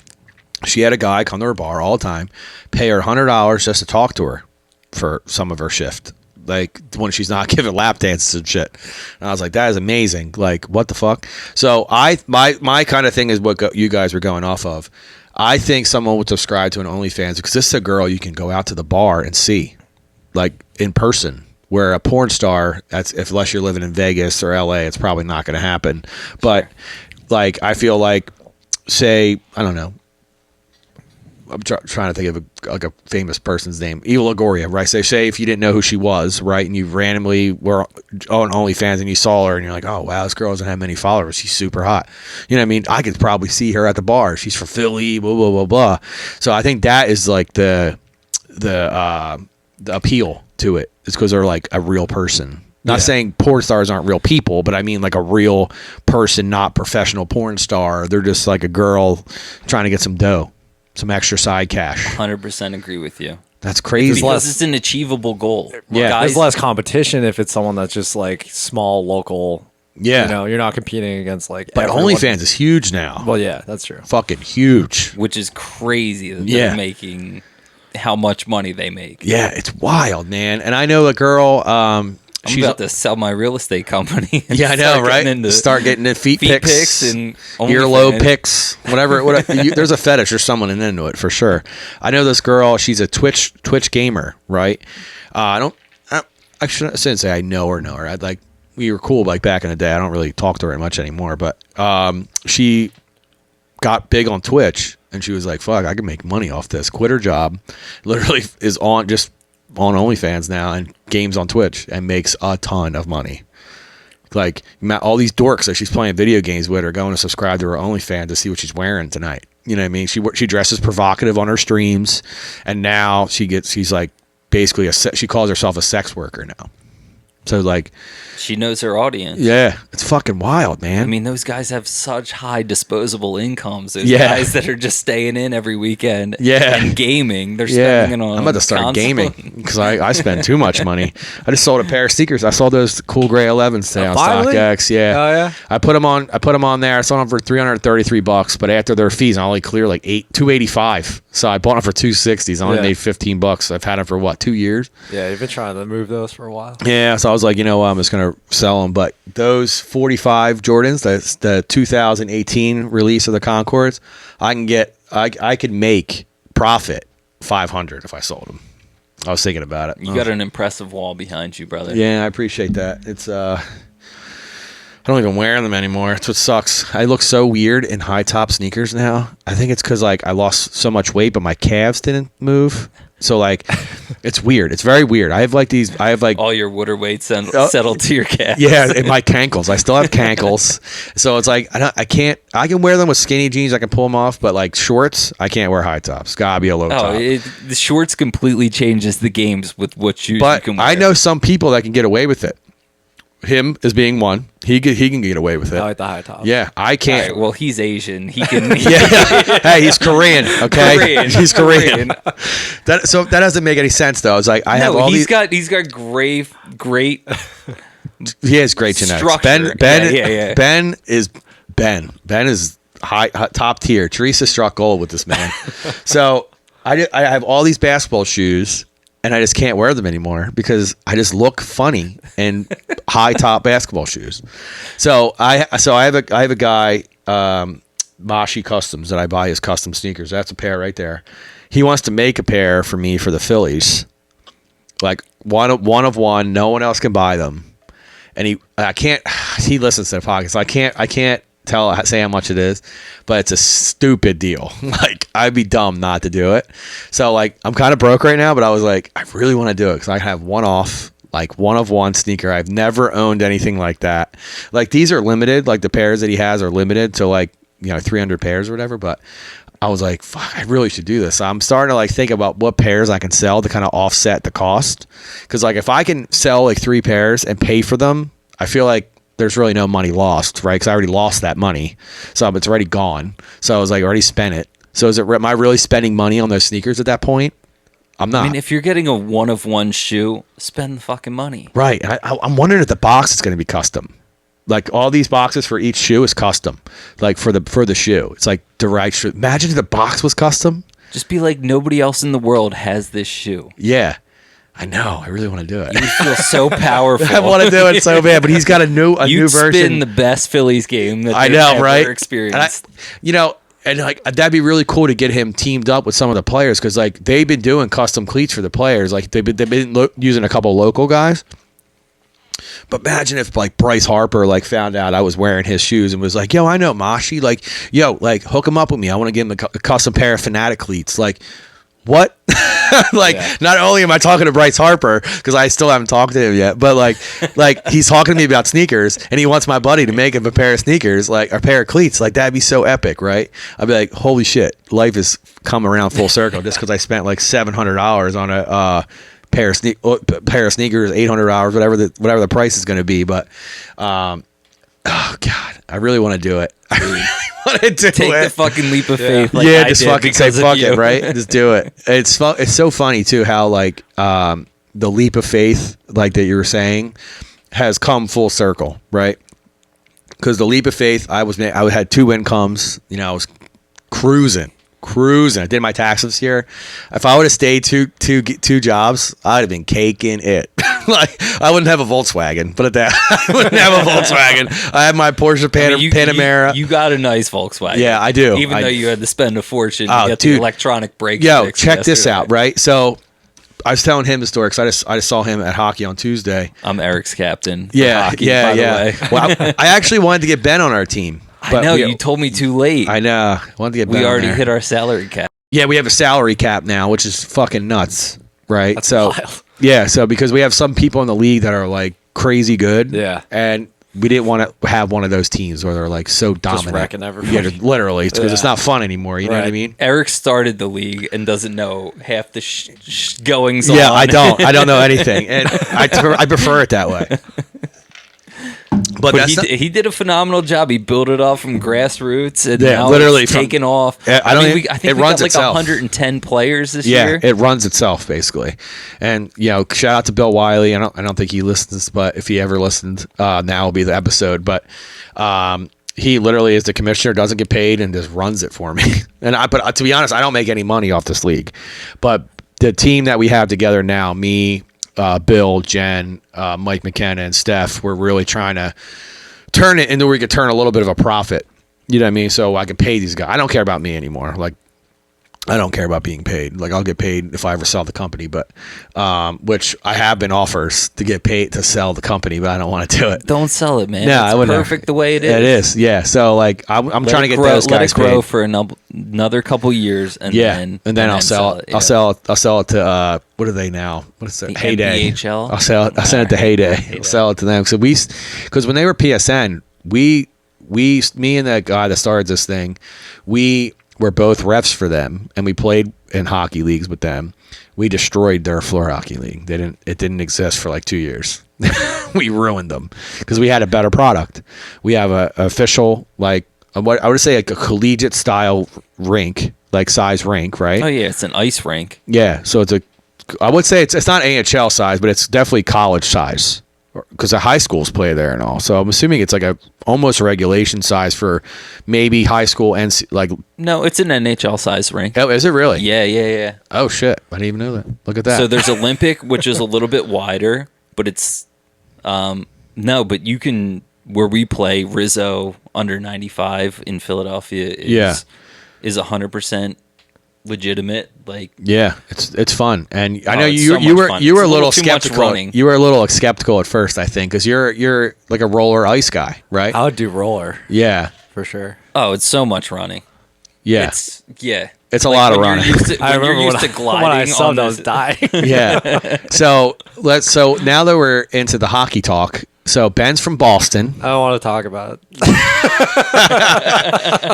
S1: she had a guy come to her bar all the time, pay her $100 just to talk to her for some of her shift. Like when she's not giving lap dances and shit. And I was like, that is amazing. Like, what the fuck? So my kind of thing is what you guys were going off of. I think someone would subscribe to an OnlyFans because this is a girl you can go out to the bar and see, like in person. Where a porn star, unless you're living in Vegas or LA, it's probably not going to happen. But like, I feel like, say, I don't know. I'm trying to think of a famous person's name, Eva Longoria, right? Say if you didn't know who she was, right, and you randomly were on OnlyFans and you saw her and you're like, oh wow, this girl doesn't have many followers, she's super hot. You know what I mean? I could probably see her at the bar. She's from Philly, blah blah blah blah. So I think that is like the appeal to it. It's because they're like a real person. Not saying porn stars aren't real people, but I mean like a real person, not professional porn star. They're just like a girl trying to get some dough. Some extra side cash.
S2: 100% agree with you.
S1: That's crazy.
S2: Because it's an achievable goal.
S1: Yeah.
S3: There's less competition if it's someone that's just like small, local.
S1: Yeah.
S3: You're not competing against like
S1: But
S3: everyone.
S1: OnlyFans is huge now.
S3: Well, yeah, that's true.
S1: Fucking huge.
S2: Which is crazy that they're making how much money they make.
S1: Yeah, it's wild, man. And I know a girl,
S2: I'm about to sell my real estate company.
S1: Yeah, I know, right? Start getting the feet pics
S2: and
S1: earlobe pics, whatever. There's a fetish or someone into it for sure. I know this girl. She's a Twitch gamer, right? I shouldn't say I know her. We were cool like back in the day. I don't really talk to her much anymore, but she got big on Twitch, and she was like, "Fuck, I can make money off this." Quit her job, literally is on OnlyFans now and games on Twitch and makes a ton of money. Like all these dorks that she's playing video games with are going to subscribe to her OnlyFans to see what she's wearing tonight. You know what I mean? She dresses provocative on her streams, and now she's like basically she calls herself a sex worker now. So like
S2: she knows her audience.
S1: Yeah, it's fucking wild, man.
S2: I mean, those guys have such high disposable incomes. Those guys that are just staying in every weekend and gaming. They're spending it on
S1: I'm about to start gaming because I spend too much money. I just sold a pair of sneakers. I saw those cool gray 11s today on StockX. Yeah.
S3: Oh yeah.
S1: I put them on there. I sold them for $333, but after their fees, I only clear like $285. So I bought them for $260. I only made $15. I've had them for what, 2 years?
S3: Yeah, you've been trying to move those for a while.
S1: Yeah, so I was like, you know what, I'm just gonna sell them. But those 45 Jordans, that's the 2018 release of the Concords, I could make profit $500 if I sold them. I was thinking about it.
S2: You got an impressive wall behind you, brother.
S1: Yeah, I appreciate that. It's I don't even wear them anymore. It's what sucks. I look so weird in high top sneakers now. I think it's because like I lost so much weight, but my calves didn't move. So like, it's weird. It's very weird. I have like
S2: all your water weight settled to your calves.
S1: Yeah, and my cankles. I still have cankles. So it's like I can wear them with skinny jeans. I can pull them off, but like shorts, I can't wear high tops. Gotta be a low top.
S2: The shorts completely changes the games with what shoes you can wear.
S1: I know some people that can get away with it. Him as being one, he can get away with it.
S3: I like the high top.
S1: Yeah, I can't.
S2: Right, well, he's Asian. He can.
S1: Hey, he's Korean. Okay, he's Korean.
S2: Korean.
S1: So that doesn't make any sense though. It's like I have all
S2: he's got great.
S1: He has great genetics.
S2: Structure.
S1: Ben is high top tier. Teresa struck gold with this man. So I have all these basketball shoes. and I just can't wear them anymore because I just look funny in high top basketball shoes. So I have a guy, Mashi Customs, that I buy his custom sneakers. That's a pair right there. He wants to make a pair for me for the Phillies, like one of one. No one else can buy them, and he listens to the podcast. So I can't say how much it is, but it's a stupid deal. Like, I'd be dumb not to do it. So like, I'm kind of broke right now, but I was like, I really want to do it because I have one of one sneaker. I've never owned anything like that. Like, these are limited, like the pairs that he has are limited to like, 300 pairs or whatever. But I was like, fuck, I really should do this. So I'm starting to like think about what pairs I can sell to kind of offset the cost. Cause like, if I can sell like 3 pairs and pay for them, I feel like there's really no money lost, right? Because I already lost that money, so it's already gone. So I was like, already spent it. So am I really spending money on those sneakers at that point? I'm not.
S2: I mean, if you're getting a one of one shoe, spend the fucking money.
S1: Right. I'm wondering if the box is going to be custom. Like, all these boxes for each shoe is custom. Like for the shoe, it's like the right shoe. Imagine if the box was custom.
S2: Just be like, nobody else in the world has this shoe.
S1: Yeah. I know. I really want to do it.
S2: You feel so powerful.
S1: I want to do it so bad, but he's got a new
S2: You'd
S1: version.
S2: spin the best Phillies game that
S1: I
S2: they've
S1: know,
S2: ever
S1: right?
S2: experienced.
S1: And like, that'd be really cool to get him teamed up with some of the players, because like, they've been doing custom cleats for the players. Like, they've been using a couple local guys. But imagine if like Bryce Harper like found out I was wearing his shoes and was like, yo, I know Mashi, like, yo, like, hook him up with me. I want to give him a custom pair of Fanatic cleats. Like, what? Like, not only am I talking to Bryce Harper, because I still haven't talked to him yet, but like he's talking to me about sneakers, and he wants my buddy to make him a pair of sneakers, like a pair of cleats. Like, that'd be so epic, right? I'd be like, holy shit, life has come around full circle just because I spent like $700 on a pair of sneakers, $800, whatever the price is going to be. But oh god, I really want to do it. I really want to do
S2: Take
S1: it.
S2: the fucking leap of faith. Like
S1: Yeah,
S2: I
S1: just
S2: did
S1: fucking say
S2: because of
S1: fuck
S2: you.
S1: it, right? Just do it. It's so funny too how like the leap of faith, like that you were saying, has come full circle, right? Because the leap of faith, I had 2 incomes. I was cruising. I did my taxes this year. If I would have stayed two jobs, I'd have been caking it. Like, I wouldn't have a Volkswagen, but at that, I wouldn't have a Volkswagen. I had my Porsche Panamera.
S2: You got a nice Volkswagen.
S1: Yeah, I do.
S2: Even though you had to spend a fortune to get the electronic brakes.
S1: Yo, check this out, right? So I was telling him the story because I just saw him at hockey on Tuesday.
S2: I'm Eric's captain. For
S1: Yeah,
S2: hockey,
S1: yeah,
S2: by
S1: yeah.
S2: The way.
S1: Well, I actually wanted to get Ben on our team.
S2: I know, you told me too late.
S1: I know. I wanted to get Ben
S2: We
S1: on
S2: already
S1: there.
S2: hit our salary cap.
S1: Yeah, we have a salary cap now, which is fucking nuts, right?
S2: That's
S1: so
S2: wild.
S1: Yeah, so because we have some people in the league that are like crazy good.
S3: Yeah.
S1: And we didn't want to have one of those teams where they're like so dominant.
S3: wrecking everybody.
S1: Yeah, literally, because it's not fun anymore. You know what I mean?
S2: Eric started the league and doesn't know half the goings on.
S1: Yeah, I don't know anything, and I prefer it that way. But
S2: he did a phenomenal job. He built it up from grassroots, and
S1: Yeah,
S2: now
S1: literally
S2: it's
S1: from-
S2: taken off.
S1: I think
S2: we
S1: runs
S2: got like
S1: itself.
S2: 110 players this
S1: Yeah,
S2: year.
S1: it runs itself basically. And shout out to Bill Wiley. I don't think he listens, but if he ever listened, now will be the episode. But he literally is the commissioner, doesn't get paid, and just runs it for me. But to be honest, I don't make any money off this league. But the team that we have together now, me, Bill, Jen, Mike McKenna, and Steph, we're really trying to turn it into where we could turn a little bit of a profit. You know what I mean? So I can pay these guys. I don't care about me anymore. Like, I don't care about being paid. Like, I'll get paid if I ever sell the company, but which I have been offers to get paid to sell the company, but I don't want to do it.
S2: Don't sell it, man.
S1: No,
S2: It's
S1: I wouldn't.
S2: perfect the way it is.
S1: It is, yeah. So like, I'm trying to get those guys
S2: let it grow
S1: paid.
S2: for another couple years, and then
S1: I'll sell it.
S2: yeah.
S1: I'll sell it to what are they now? What is it?
S2: The
S1: Heyday.
S2: NBHL?
S1: I'll sell it. I'll send it to Heyday. I'll sell it to them. So because when they were PSN, me and the guy that started this thing, we were both refs for them, and we played in hockey leagues with them. We destroyed their floor hockey league. It didn't exist for like 2 years. We ruined them because we had a better product. We have a official, like, what I would say, like a collegiate style rink, like size rink, right?
S2: Oh yeah, it's an ice rink.
S1: Yeah, so I would say it's not AHL size, but it's definitely college size. because the high schools play there and all. So I'm assuming it's like a almost regulation size for maybe high school and like.
S2: No, it's an NHL size rink.
S1: Oh, is it really?
S2: Yeah.
S1: Oh shit! I didn't even know that. Look at that.
S2: So there's Olympic, which is a little bit wider, but it's no, but you can where we play Rizzo under 95 in Philadelphia is 100% legitimate. Like
S1: it's fun, and I know
S2: it's
S1: you
S2: so
S1: you
S2: much
S1: were
S2: fun.
S1: you were
S2: It's
S1: a little
S2: too much
S1: skeptical.
S2: running.
S1: You were a little skeptical at first, I think, because you're like a roller ice guy, right?
S3: I would do roller
S1: Yeah,
S3: for sure.
S2: Oh, it's so much running.
S1: yeah,
S2: It's
S1: a lot of
S2: when
S1: running.
S2: You're used to,
S3: I
S2: when you're
S3: remember
S2: used to gliding
S3: when I
S2: on
S3: subbed, I
S2: this,
S3: was dying.
S1: yeah. So now that we're into the hockey talk, so Ben's from Boston.
S3: I don't want to talk about it.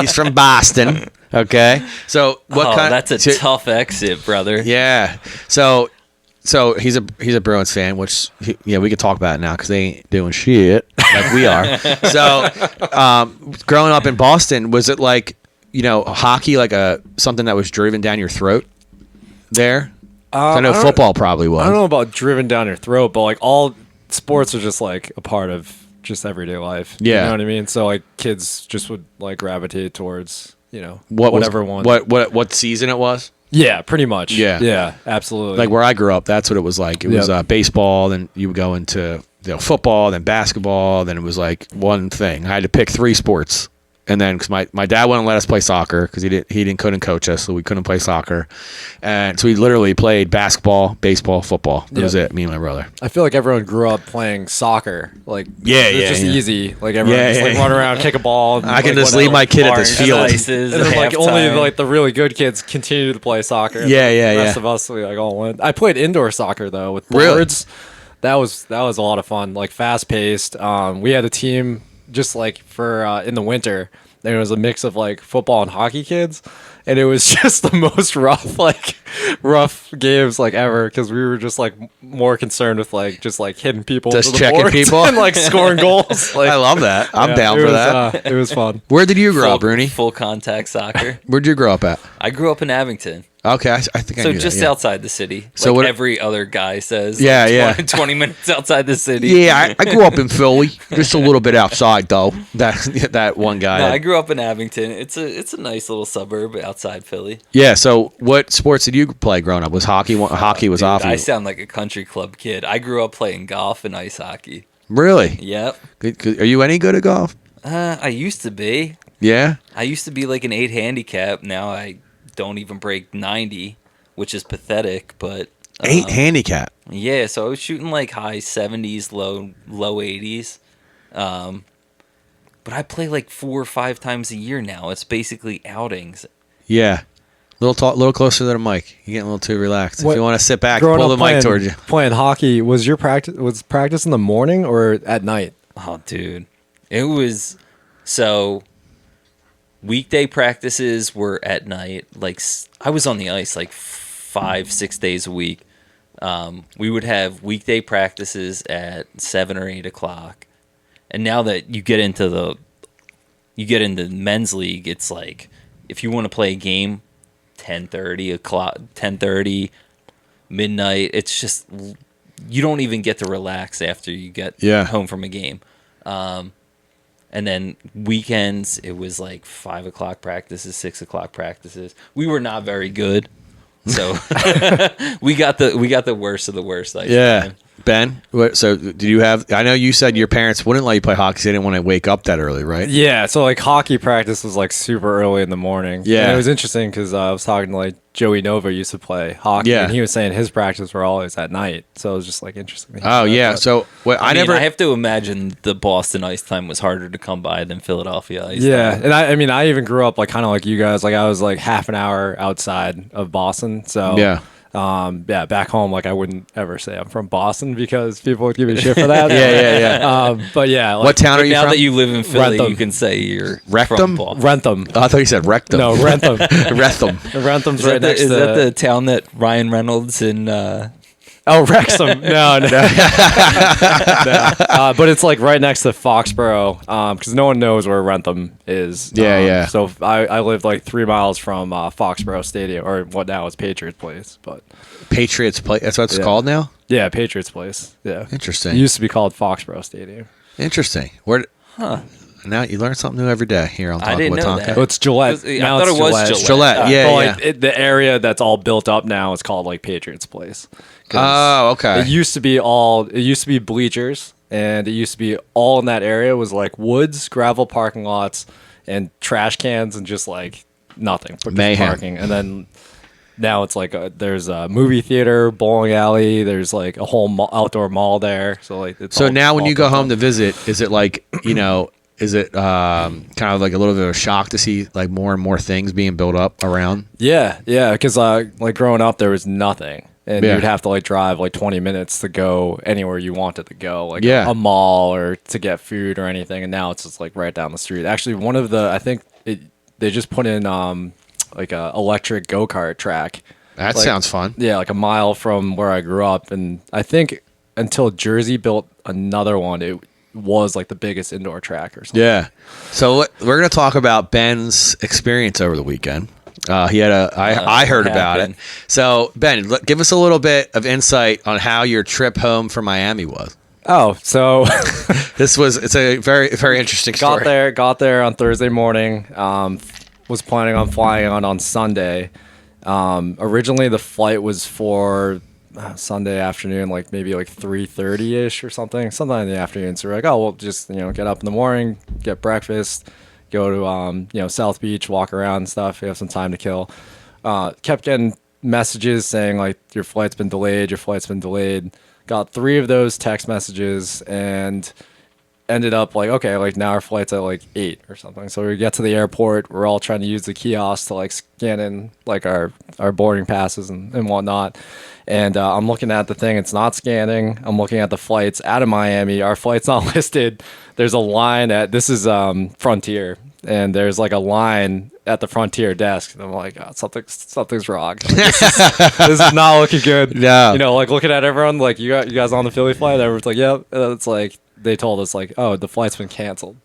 S1: He's from Boston. Okay. So what kind?
S2: That's a tough exit, brother.
S1: Yeah. So he's a Bruins fan, which we could talk about it now because they ain't doing shit like we are. So growing up in Boston, was it like hockey like something that was driven down your throat there? I know football probably was.
S3: I don't know about driven down your throat, but like all sports are just like a part of just everyday life.
S1: Yeah.
S3: You know what I mean? So like kids just would like gravitate towards,
S1: What
S3: whatever one.
S1: What season it was?
S3: Yeah, pretty much.
S1: Yeah.
S3: Yeah, absolutely.
S1: Like where I grew up, that's what it was like. It was baseball, then you would go into football, then basketball, then it was like one thing. I had to pick 3 sports. And then, because my dad wouldn't let us play soccer because he couldn't coach us, so we couldn't play soccer, and so we literally played basketball, baseball, football. That was it. Me and my brother.
S3: I feel like everyone grew up playing soccer. Like
S1: it's
S3: just easy. Like everyone just run around, kick a ball.
S1: I can just leave my kid at this field.
S3: And then like only like the really good kids continue to play soccer. The rest of us we like all went. I played indoor soccer though with boards. Really? That was a lot of fun. Like fast paced. We had a team. Just like for in the winter, there was a mix of like football and hockey kids, and it was just the most rough games like ever because we were just like more concerned with like just like hitting people,
S1: just
S3: to the
S1: checking
S3: boards
S1: people,
S3: and like scoring goals. Like,
S1: I love that. I'm down for that.
S3: It was fun.
S1: Where did you grow up, Rooney?
S2: Full contact soccer.
S1: Where'd you grow up at?
S2: I grew up in Abington.
S1: Okay, I think I knew
S2: just
S1: that,
S2: outside the city.
S1: So
S2: like
S1: what,
S2: every other guy says.
S1: Yeah,
S2: like 20 minutes outside the city.
S1: Yeah, I grew up in Philly, just a little bit outside though. That one guy.
S2: No, I grew up in Abington. It's a nice little suburb outside Philly.
S1: Yeah. So, what sports did you play growing up? Was hockey? Hockey was off.
S2: I sound like a country club kid. I grew up playing golf and ice hockey.
S1: Really?
S2: Yep.
S1: Are you any good at golf?
S2: I used to be.
S1: Yeah.
S2: I used to be like an 8 handicap. Now I don't even break 90. Which is pathetic, but
S1: 8 handicap.
S2: Yeah, so I was shooting like high 70s, low 80s. But I play like 4 or 5 times a year now. It's basically outings.
S1: Yeah, little closer to the mic. You're getting a little too relaxed. If you want to sit back, pull the mic towards you.
S3: Playing hockey, was practice in the morning or at night?
S2: Oh, dude, it was so. Weekday practices were at night. Like I was on the ice like 5-6 days a week. We would have weekday practices at 7 or 8 o'clock. And now that you get into men's league, it's like if you want to play a game, 10:30, midnight. It's just you don't even get to relax after you get home from a game. And then weekends, it was like 5 o'clock practices, 6 o'clock practices. We were not very good. So we got the worst of the worst.
S1: Ben, so did you have? I know you said your parents wouldn't let you play hockey. So they didn't want to wake up that early, right?
S3: Yeah. So like hockey practice was like super early in the morning.
S1: Yeah.
S3: And it was interesting because I was talking to like Joey Nova used to play hockey, and he was saying his practices were always at night. So it was just like interesting.
S1: Oh yeah. So I
S2: have to imagine the Boston ice time was harder to come by than Philadelphia ice time.
S3: And I even grew up like kind of like you guys. Like I was like half an hour outside of Boston. So back home, like I wouldn't ever say I'm from Boston because people would give me shit for that. But yeah, like,
S1: what town are you
S2: now
S1: from?
S2: that you live in Philly,
S3: Rentham.
S2: you can say you're
S1: Rectum?
S2: from Boston.
S3: Rentham.
S1: Oh, I thought you said rectum.
S3: No, Rentham.
S1: Rectum.
S3: Rentham's
S2: Is
S3: right next to.
S2: Is that the town that Ryan Reynolds and
S3: Oh, Wrexham. No. But it's like right next to Foxborough, because no one knows where Wrentham is.
S1: Yeah.
S3: So I lived like 3 miles from Foxborough Stadium, or what now is Patriots Place, but
S1: Patriots play. That's what it's
S3: Yeah.
S1: called now.
S3: yeah, Patriots Place. Yeah,
S1: Interesting.
S3: It used to be called Foxborough Stadium.
S1: Interesting. Where? Now you learn something new every day here on
S2: I
S1: Talking
S2: didn't
S1: with
S2: know
S1: Tonka.
S2: that.
S3: Oh, it's Gillette.
S2: I
S3: Now
S2: thought
S3: it's
S2: it was
S3: Gillette.
S1: Gillette, yeah,
S3: But
S1: yeah.
S3: like the area that's all built up now is called like Patriots Place. 'Cause
S1: Oh, okay.
S3: It used to be bleachers, and it used to be all in that area was like woods, gravel parking lots, and trash cans, and just like nothing but just
S1: Mayhem.
S3: parking. And then now it's like there's a movie theater, bowling alley. There's like a whole outdoor mall there. So like it's
S1: So
S3: all-
S1: now when
S3: all
S1: you go
S3: built
S1: home
S3: up.
S1: to visit, is it like, is it kind of like a little bit of a shock to see like more and more things being built up around?
S3: Yeah, because like growing up, there was nothing, and
S1: Yeah.
S3: you'd have to like drive like 20 minutes to go anywhere you wanted to go, like
S1: Yeah.
S3: a mall or to get food or anything. And now it's just like right down the street. Actually, they just put in like a electric go-kart track.
S1: That
S3: Like-
S1: sounds fun.
S3: Yeah, like a mile from where I grew up, and I think until Jersey built another one, it was like the biggest indoor track or something.
S1: Yeah. So we're going to talk about Ben's experience over the weekend. He had I heard
S2: what
S1: about it.
S2: happened?
S1: So Ben, give us a little bit of insight on how your trip home from Miami was.
S3: Oh, so
S1: It's a very, very interesting story.
S3: got there on Thursday morning. Was planning on flying on Sunday. Originally the flight was for Sunday afternoon, like maybe like 3:30 ish or something in the afternoon. So we're like, oh, we'll just get up in the morning, get breakfast, go to South Beach, walk around and stuff. We have some time to kill. Kept getting messages saying like your flight's been delayed. Got 3 of those text messages and ended up like, okay, like now our flight's at like 8 or something. So we get to the airport. We're all trying to use the kiosk to like scan in like our boarding passes and whatnot. And I'm looking at the thing. It's not scanning. I'm looking at the flights out of Miami. Our flight's not listed. There's a line this is Frontier. And there's like a line at the Frontier desk. And I'm like, oh, something's wrong. Like, this is not looking good.
S1: No.
S3: Like looking at everyone, like you guys on the Philly flight? Everyone's like, yep. And it's like, they told us like, oh, the flight's been canceled.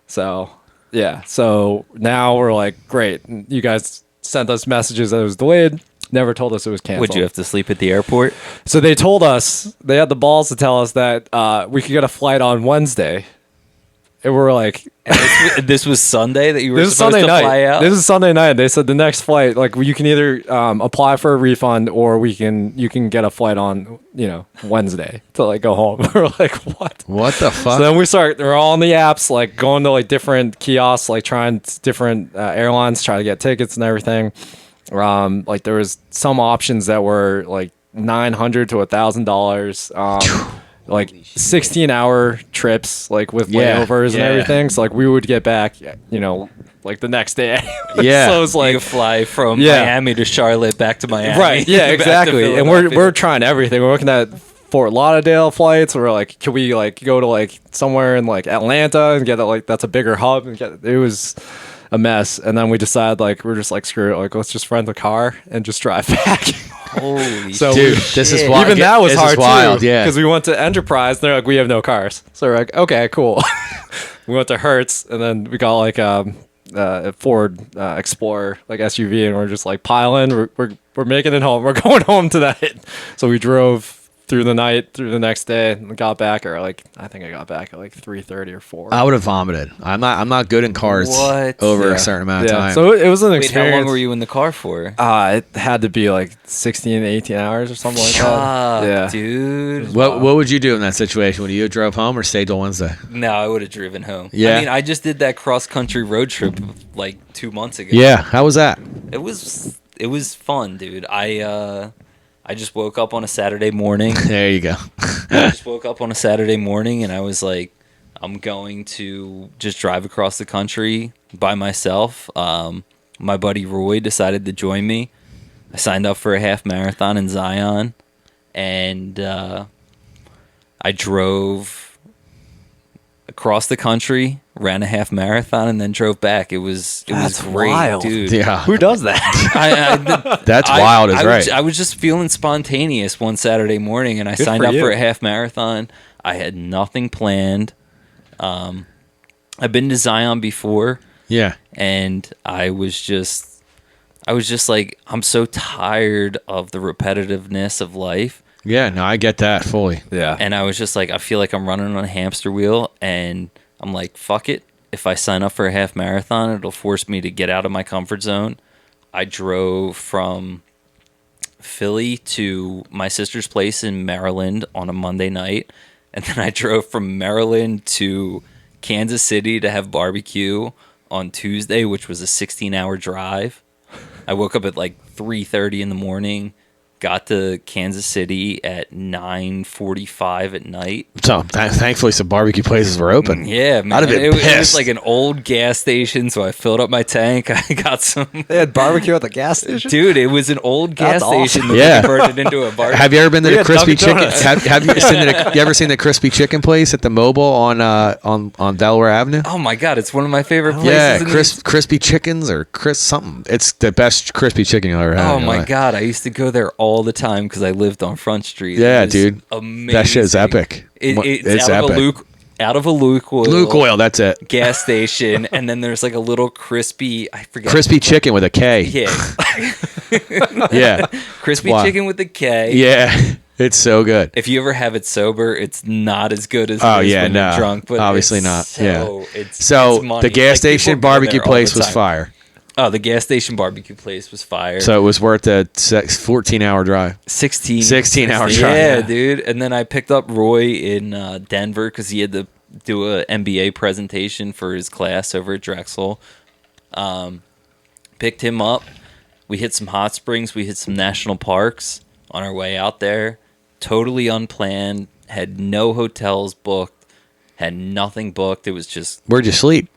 S3: So yeah. So now we're like, great. You guys sent us messages that it was delayed. Never told us it was canceled.
S2: Would you have to sleep at the airport?
S3: So they told us, they had the balls to tell us that we could get a flight on Wednesday. And we're like,
S2: This was Sunday that you were
S3: this is
S2: supposed
S3: Sunday
S2: to
S3: night.
S2: fly out?
S3: This is Sunday night. They said the next flight, like you can either apply for a refund or you can get a flight on, Wednesday to like go home. We're like, what?
S1: What the fuck?
S3: So then we're all on the apps, like going to like different kiosks, like trying different airlines, trying to get tickets and everything. Like there was some options that were like $900 to $1,000. Like 16-hour trips, like with layovers and everything. So like we would get back, like the next day.
S1: Yeah.
S3: So it's
S2: You
S3: like
S2: could fly from
S3: Yeah.
S2: Miami to Charlotte, back to Miami.
S3: right, yeah,
S2: back to
S3: exactly. And
S2: Philadelphia.
S3: we're trying everything. We're looking at Fort Lauderdale flights. We're like, can we like go to like somewhere in like Atlanta and get like that's a bigger hub? And it was a mess. And then we decided like we're just like screw it. Like let's just rent a car and just drive back.
S2: Holy
S3: So
S1: Dude,
S3: we-
S1: this is
S2: shit.
S1: wild.
S3: Even that was
S1: This is
S3: hard
S1: wild,
S3: too.
S1: yeah.
S3: Because we went to Enterprise, and they're like, we have no cars. So we're like, okay, cool. We went to Hertz, and then we got like a Ford Explorer, like SUV, and we're just like piling. We're making it home. We're going home tonight. So we drove through the night, through the next day, and got back, or like I think I got back at like 3:30 or 4.
S1: I would have vomited. I'm not good in cars
S2: What?
S1: over
S3: Yeah.
S1: a certain amount of
S3: Yeah.
S1: time.
S3: So it was an
S2: Wait,
S3: experience.
S2: how long were you in the car for?
S3: It had to be like 16, 18 hours or something like that.
S2: Fuck,
S3: Yeah.
S2: dude.
S1: what would you do in that situation? Would you have drove home or stayed till Wednesday?
S2: No, I would have driven home.
S1: Yeah.
S2: I mean, I just did that cross country road trip like 2 months ago.
S1: Yeah. How was that?
S2: It was fun, dude. I just woke up on a Saturday morning.
S1: There you go.
S2: I just woke up on a Saturday morning and I was like, I'm going to just drive across the country by myself. My buddy Roy decided to join me. I signed up for a half marathon in Zion, and I drove across the country, ran a half marathon, and then drove back. It was
S4: That's
S2: great,
S4: wild.
S2: dude.
S1: Yeah.
S4: Who does that?
S1: That's wild is right.
S2: I was just feeling spontaneous one Saturday morning, and I
S4: Good
S2: signed
S4: for
S2: up
S4: you.
S2: for a half marathon. I had nothing planned. I've been to Zion before,
S1: Yeah.
S2: and I was just like, I'm so tired of the repetitiveness of life.
S1: Yeah, no, I get that fully.
S4: Yeah.
S2: And I was just like, I feel like I'm running on a hamster wheel, and I'm like, fuck it. If I sign up for a half marathon, it'll force me to get out of my comfort zone. I drove from Philly to my sister's place in Maryland on a Monday night, and then I drove from Maryland to Kansas City to have barbecue on Tuesday, which was a 16-hour drive. I woke up at like 3:30 in the morning, got to Kansas City at 9:45 at night.
S1: So thankfully, some barbecue places were open.
S2: Yeah, man.
S1: I'd have been
S2: it was
S1: pissed.
S2: like an old gas station, so I filled up my tank. I got some.
S4: They had barbecue at the gas station?
S2: Dude, it was an old gas
S4: That's awesome.
S2: station that
S1: Yeah.
S2: we converted into a barbecue.
S1: Have you ever been to
S4: We
S1: the
S4: had
S1: crispy
S4: Dunkin'
S1: chicken?
S4: Donuts.
S1: Have you seen you ever seen the crispy chicken place at the Mobile on Delaware Avenue?
S2: Oh my god, it's one of my favorite places.
S1: Yeah,
S2: in
S1: crispy chickens or something. It's the best crispy chicken you'll ever have.
S2: Oh
S1: in your
S2: my
S1: life.
S2: god, I used to go there all the time because I lived on Front Street.
S1: Yeah,
S2: It was
S1: dude.
S2: amazing.
S1: That shit is epic.
S2: It's
S1: epic.
S2: out of a Luke Oil.
S1: Luke Oil, that's it.
S2: gas station, and then there's like a little crispy. I forget.
S1: Crispy chicken with a K.
S2: Yeah,
S1: Yeah.
S2: crispy
S1: Wow.
S2: chicken with the K.
S1: Yeah. It's so good.
S2: If you ever have it sober, it's not as good as
S1: Oh,
S2: it is
S1: yeah,
S2: when
S1: no.
S2: you're drunk. But
S1: Obviously
S2: it's
S1: not.
S2: So,
S1: Yeah.
S2: it's
S1: So
S2: money.
S1: the gas
S2: Like, people
S1: station
S2: go there
S1: barbecue
S2: all the
S1: place was
S2: time.
S1: fire.
S2: Oh, the gas station barbecue place was fire.
S1: So it was worth a 14-hour drive.
S2: 16
S1: hour drive.
S2: Yeah, dude. And then I picked up Roy in Denver because he had to do a MBA presentation for his class over at Drexel. Picked him up. We hit some hot springs. We hit some national parks on our way out there. Totally unplanned. Had no hotels booked. Had nothing booked. It was just
S1: Where'd you sleep?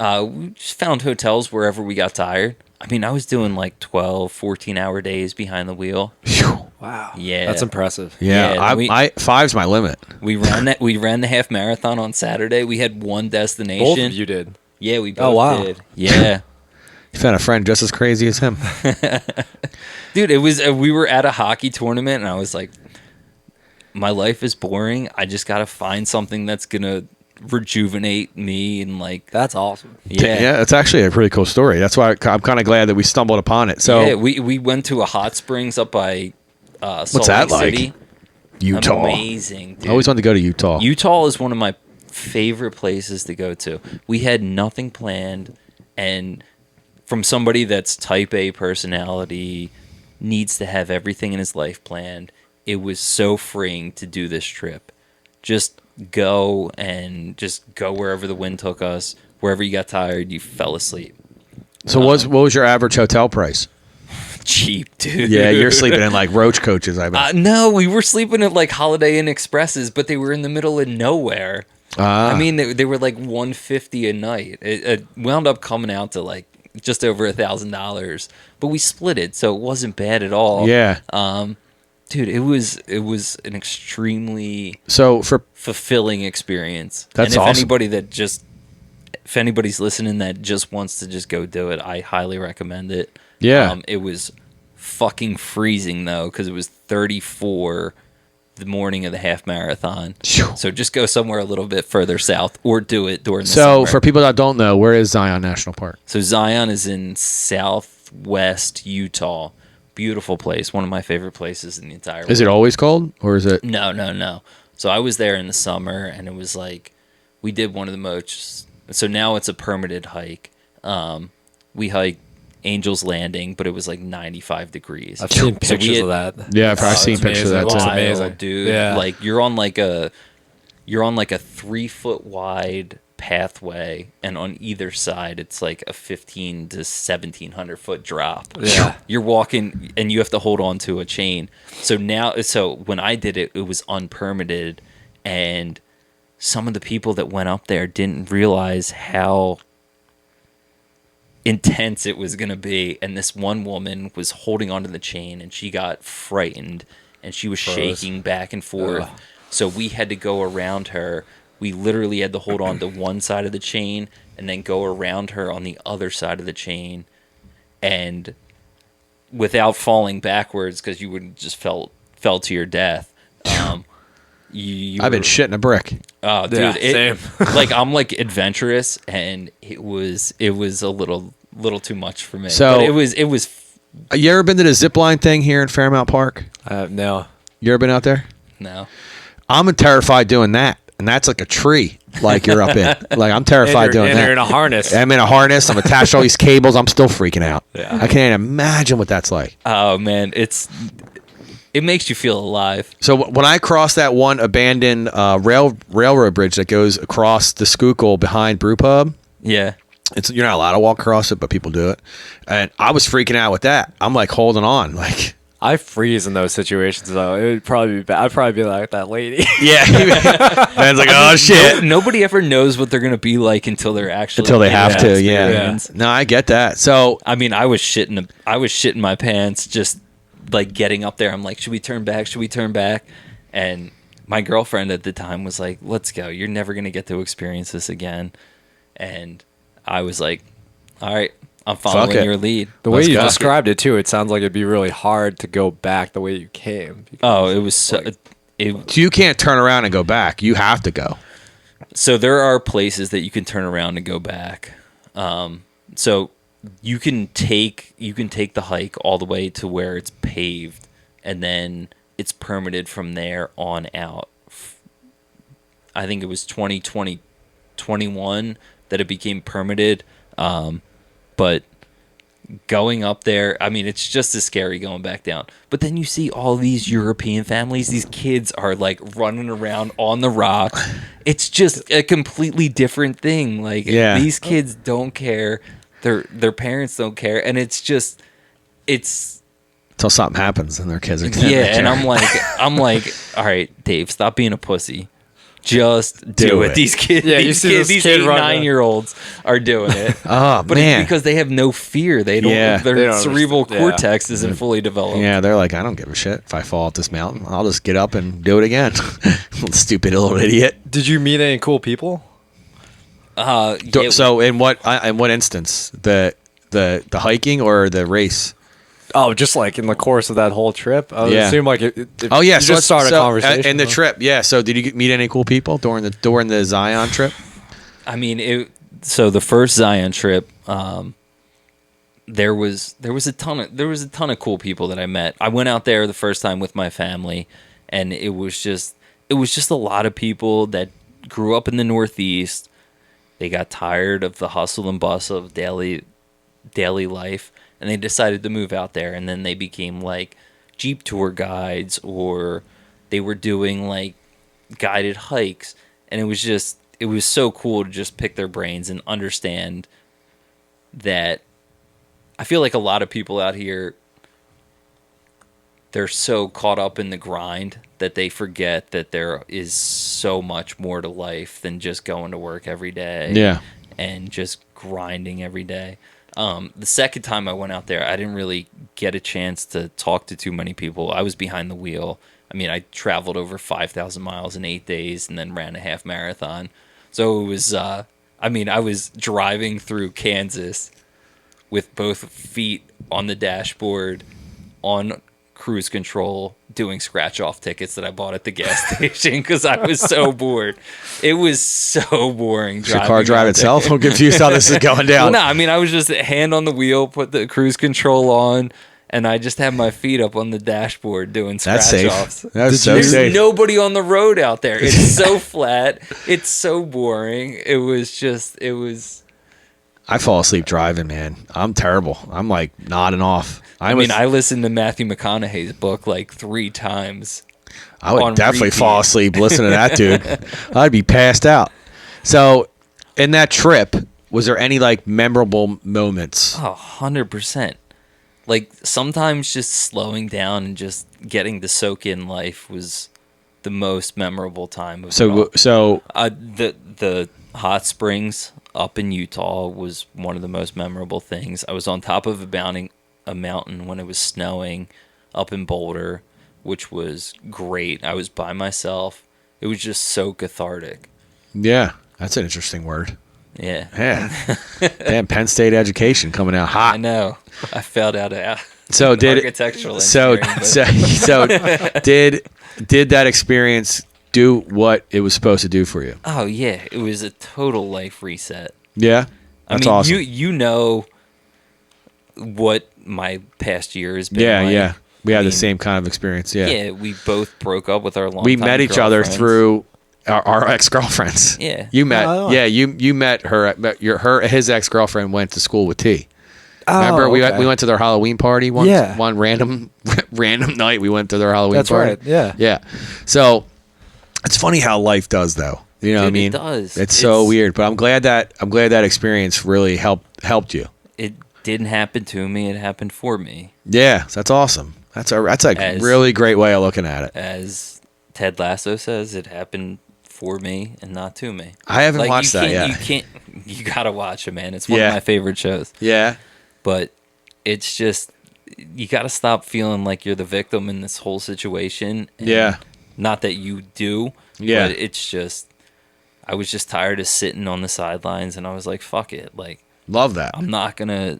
S2: we just found hotels wherever we got tired. I mean, I was doing like 12, 14-hour days behind the wheel.
S1: Phew.
S4: Wow.
S2: Yeah.
S4: That's impressive.
S1: Yeah,
S2: Yeah,
S1: five's my limit.
S2: We ran the half marathon on Saturday. We had one destination.
S4: Both of you did.
S2: Yeah, we both
S4: Oh, wow.
S2: did. Yeah.
S1: You found a friend just as crazy as him.
S2: Dude, it was we were at a hockey tournament and I was like, my life is boring. I just got to find something that's going to rejuvenate me and like
S4: That's awesome.
S2: yeah.
S1: It's actually a pretty cool story. That's why I'm kind of glad that we stumbled upon it. So
S2: Yeah, we went to a hot springs up by Salt
S1: that
S2: Lake
S1: like?
S2: City.
S1: Utah.
S2: Amazing, dude.
S1: I always wanted to go to Utah.
S2: Utah is one of my favorite places to go to. We had nothing planned, and from somebody that's type A personality, needs to have everything in his life planned, it was so freeing to do this trip. Just go wherever the wind took us. Wherever you got tired, you fell asleep.
S1: So what was your average hotel price?
S2: Cheap, dude.
S1: Yeah, you're sleeping in like roach coaches, I bet.
S2: No, we were sleeping at like Holiday Inn Expresses, but they were in the middle of nowhere. I mean, they were like $150 a night. It wound up coming out to like just over $1,000, but we split it, so it wasn't bad at all.
S1: Yeah.
S2: Dude, it was an extremely
S1: So for
S2: fulfilling experience.
S1: That's
S2: and if
S1: awesome.
S2: if anybody's listening that just wants to just go do it, I highly recommend it.
S1: Yeah.
S2: It was fucking freezing though, because it was 34 the morning of the half marathon.
S1: Phew.
S2: So just go somewhere a little bit further south or do it during the
S1: so
S2: summer.
S1: for people that don't know, where is Zion National Park?
S2: So Zion is in southwest Utah. Beautiful place. One of my favorite places in the entire world.
S1: Is it always cold or is it?
S2: No. So I was there in the summer, and it was like we did one of the most. So now it's a permitted hike. We hiked Angel's Landing, but it was like 95 degrees.
S4: I've seen
S2: So we
S4: pictures
S2: had-
S4: of that.
S1: Yeah, I've probably
S4: Oh,
S1: seen
S4: it's
S1: pictures of that
S4: amazing.
S1: too.
S4: Wow. amazing.
S2: dude.
S4: Yeah.
S2: Like you're on like a 3-foot wide pathway, and on either side it's like a 15 to 1700 foot drop.
S4: Yeah.
S2: You're walking and you have to hold on to a chain. So when I did it, it was unpermitted, and some of the people that went up there didn't realize how intense it was going to be. And this one woman was holding onto the chain, and she got frightened, and she was shaking back and forth.
S4: Ugh.
S2: So we had to go around her, we literally had to hold on to one side of the chain and then go around her on the other side of the chain, and without falling backwards, because you would just fell to your death.
S1: I've been shitting a brick.
S2: Oh, dude,
S3: Yeah, same.
S2: Like, I'm like adventurous, and it was a little too much for me.
S1: So-
S2: but it was
S1: You ever been to the zip line thing here in Fairmount Park?
S3: No.
S1: You ever been out there?
S2: no.
S1: I'm terrified doing that, and that's like a tree, like you're up in. Like I'm terrified doing
S3: and
S1: that.
S3: you're in a harness.
S1: I'm in a harness. I'm attached to all these cables. I'm still freaking out.
S3: Yeah.
S1: I can't imagine what that's like.
S2: Oh man, it makes you feel alive.
S1: So when I cross that one abandoned railroad bridge that goes across the Schuylkill behind Brew Pub,
S2: Yeah.
S1: you're not allowed to walk across it, but people do it. And I was freaking out with that. I'm like holding on, like.
S3: I freeze in those situations, though. It would probably be bad. I'd probably be like that lady.
S1: Yeah. Man's like, oh shit.
S2: Nobody ever knows what they're gonna be like until they're actually
S1: Until they
S2: in
S1: have
S2: that
S1: to, yeah.
S2: experience.
S1: No, I get that. So
S2: I mean, I was shitting my pants just like getting up there. I'm like, should we turn back? Should we turn back? And my girlfriend at the time was like, let's go. You're never gonna get to experience this again. And I was like, all right, I'm following
S1: it.
S2: your lead.
S3: The way
S1: Let's
S3: you
S1: go.
S3: described it, too, it sounds like it'd be really hard to go back the way you came.
S2: Oh, it was so.
S1: you can't turn around and go back. You have to go.
S2: So there are places that you can turn around and go back. So you can take the hike all the way to where it's paved, and then it's permitted from there on out. I think it was 2021 that it became permitted. But going up there, I mean, it's just as scary going back down. But then you see all these European families. These kids are like running around on the rocks. It's just a completely different thing. Like these kids don't care. Their parents don't care, and it's
S1: Until something happens and their kids are
S2: yeah. And I'm like, all right, Dave, stop being a pussy. Just do it. These kids,
S3: Yeah, you
S2: these
S3: see
S2: kids,
S3: this
S2: these
S3: kid
S2: 8-9 year olds are doing it.
S1: Oh,
S2: But
S1: man.
S2: it's because they have no fear. They don't.
S1: Yeah.
S2: Their
S3: They don't
S2: cerebral
S3: understand. Yeah.
S2: cortex isn't fully developed.
S1: Yeah, they're like, I don't give a shit if I fall off this mountain. I'll just get up and do it again. Stupid little idiot.
S3: Did you meet any cool people?
S2: Yeah,
S1: So in what instance? The hiking or the race?
S3: Oh, just like in the course of that whole trip? I would
S1: Yeah.
S3: assume like
S1: Oh yeah,
S3: you just start a conversation.
S1: And the trip, yeah. So did you meet any cool people during the Zion trip?
S2: I mean, so the first Zion trip, there was a ton of cool people that I met. I went out there the first time with my family, and it was just a lot of people that grew up in the Northeast. They got tired of the hustle and bustle of daily life, and they decided to move out there. And then they became like Jeep tour guides, or they were doing like guided hikes. And it was so cool to just pick their brains and understand that. I feel like a lot of people out here, they're so caught up in the grind that they forget that there is so much more to life than just going to work every day.
S1: Yeah.
S2: And just grinding every day. The second time I went out there, I didn't really get a chance to talk to too many people. I was behind the wheel. I mean, I traveled over 5,000 miles in 8 days and then ran a half marathon. So it was, I was driving through Kansas with both feet on the dashboard, on cruise control, doing scratch-off tickets that I bought at the gas station because I was so bored. It was so boring.
S1: Does your car drive itself? I'm confused how this is going down.
S2: Well, no, I mean, I was just hand on the wheel, put the cruise control on, and I just had my feet up on the dashboard doing
S1: That's safe.
S2: scratch-offs.
S1: That's so
S2: There's
S1: safe.
S2: nobody on the road out there. It's so flat. It's so boring. It was...
S1: I fall asleep driving, man. I'm terrible. I'm like nodding off.
S2: I listened to Matthew McConaughey's book like 3 times.
S1: I would
S2: on
S1: definitely
S2: repeat.
S1: fall asleep listening to that dude. I'd be passed out. So, in that trip, was there any like memorable moments?
S2: Oh, 100%. Like sometimes just slowing down and just getting to soak in life was the most memorable time of it all.
S1: So
S2: The hot springs up in Utah was one of the most memorable things. I was on top of a mountain when it was snowing up in Boulder, which was great. I was by myself. It was just so cathartic.
S1: Yeah, that's an interesting word.
S2: Yeah.
S1: Yeah. Damn, Penn State education coming out hot.
S2: I know. I failed out of
S1: So did
S2: architectural
S1: so
S2: engineering.
S1: so did that experience do what it was supposed to do for you?
S2: Oh yeah, it was a total life reset.
S1: Yeah, that's awesome.
S2: You know what my past year has been.
S1: Yeah,
S2: like.
S1: yeah. We had the same kind of experience. Yeah,
S2: Yeah, we both broke up with our long.
S1: we met each other through our ex-girlfriends.
S2: Yeah.
S1: You met.
S4: Oh.
S1: Yeah, you met her. His ex-girlfriend went to school with T.
S4: Oh,
S1: Remember, we
S4: okay.
S1: went to their Halloween party one
S4: Yeah.
S1: one random night. We went to their Halloween
S4: That's
S1: party.
S4: right. Yeah.
S1: Yeah. So it's funny how life does, though. You know what I
S2: Dude,
S1: mean?
S2: it does.
S1: It's so
S2: It's-
S1: weird, but I'm glad that experience really helped you.
S2: It didn't happen to me. It happened for me.
S1: Yeah, that's awesome. That's a
S2: As-
S1: really great way of looking at it.
S2: As Ted Lasso says, it happened for me and not to me.
S1: I haven't
S2: Like,
S1: watched
S2: you
S1: that
S2: can't-
S1: yet.
S2: You can't. You gotta watch it, man. It's one
S1: Yeah.
S2: of my favorite shows.
S1: Yeah.
S2: But it's just you gotta stop feeling like you're the victim in this whole situation. And
S1: Yeah.
S2: Not that you do.
S1: Yeah.
S2: But it's just I was just tired of sitting on the sidelines, and I was like, "Fuck it!" Like
S1: Love that.
S2: I'm not gonna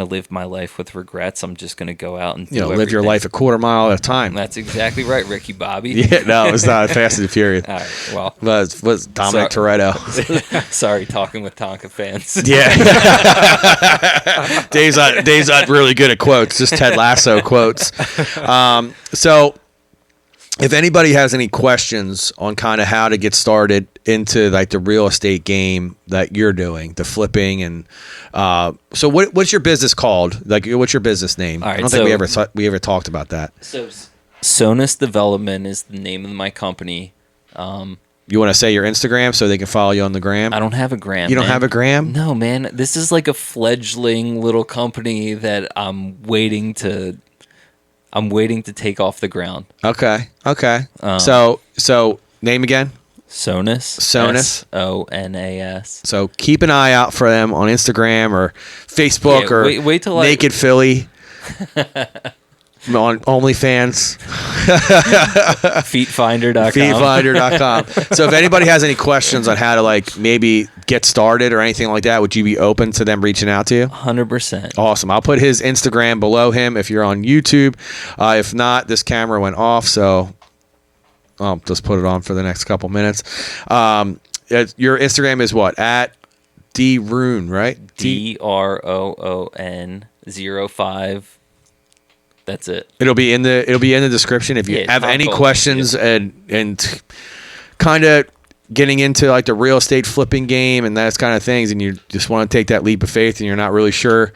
S2: live my life with regrets. I'm just gonna go out and do
S1: Live your
S2: everything.
S1: life a quarter mile at a time.
S2: That's exactly right, Ricky Bobby.
S1: Yeah, no, it's not Fast and the Furious.
S2: All right. Well,
S1: Was Dominic Toretto.
S2: sorry, talking with Tonka fans.
S1: Yeah. Dave's not really good at quotes, just Ted Lasso quotes. So if anybody has any questions on kind of how to get started into like the real estate game that you're doing, the flipping and so what's your business called? Like what's your business name?
S2: All right,
S1: I don't think we ever talked about that.
S2: So, Sonus Development is the name of my company.
S1: You want to say your Instagram so they can follow you on the gram?
S2: I don't have a gram.
S1: You don't
S2: man.
S1: have a gram?
S2: No, man. This is like a fledgling little company that I'm waiting to take off the ground.
S1: Okay. So name again?
S2: Sonus.
S1: Sonus.
S2: Sonas.
S1: So keep an eye out for them on Instagram or Facebook
S2: Yeah,
S1: or
S2: wait till
S1: Naked Philly on OnlyFans,
S2: Feetfinder.com.
S1: feedfinder.com. So if anybody has any questions on how to like maybe get started or anything like that, would you be open to them reaching out to you?
S2: 100%.
S1: Awesome. I'll put his Instagram below him if you're on YouTube. If not, this camera went off, so I'll just put it on for the next couple minutes. Your Instagram is what? At DRoon, right?
S2: DROON 05. That's it.
S1: It'll be in the description if you
S2: Yeah,
S1: have any
S2: Tonka,
S1: questions and kind of getting into like the real estate flipping game and those kind of things, and you just want to take that leap of faith and you're not really sure.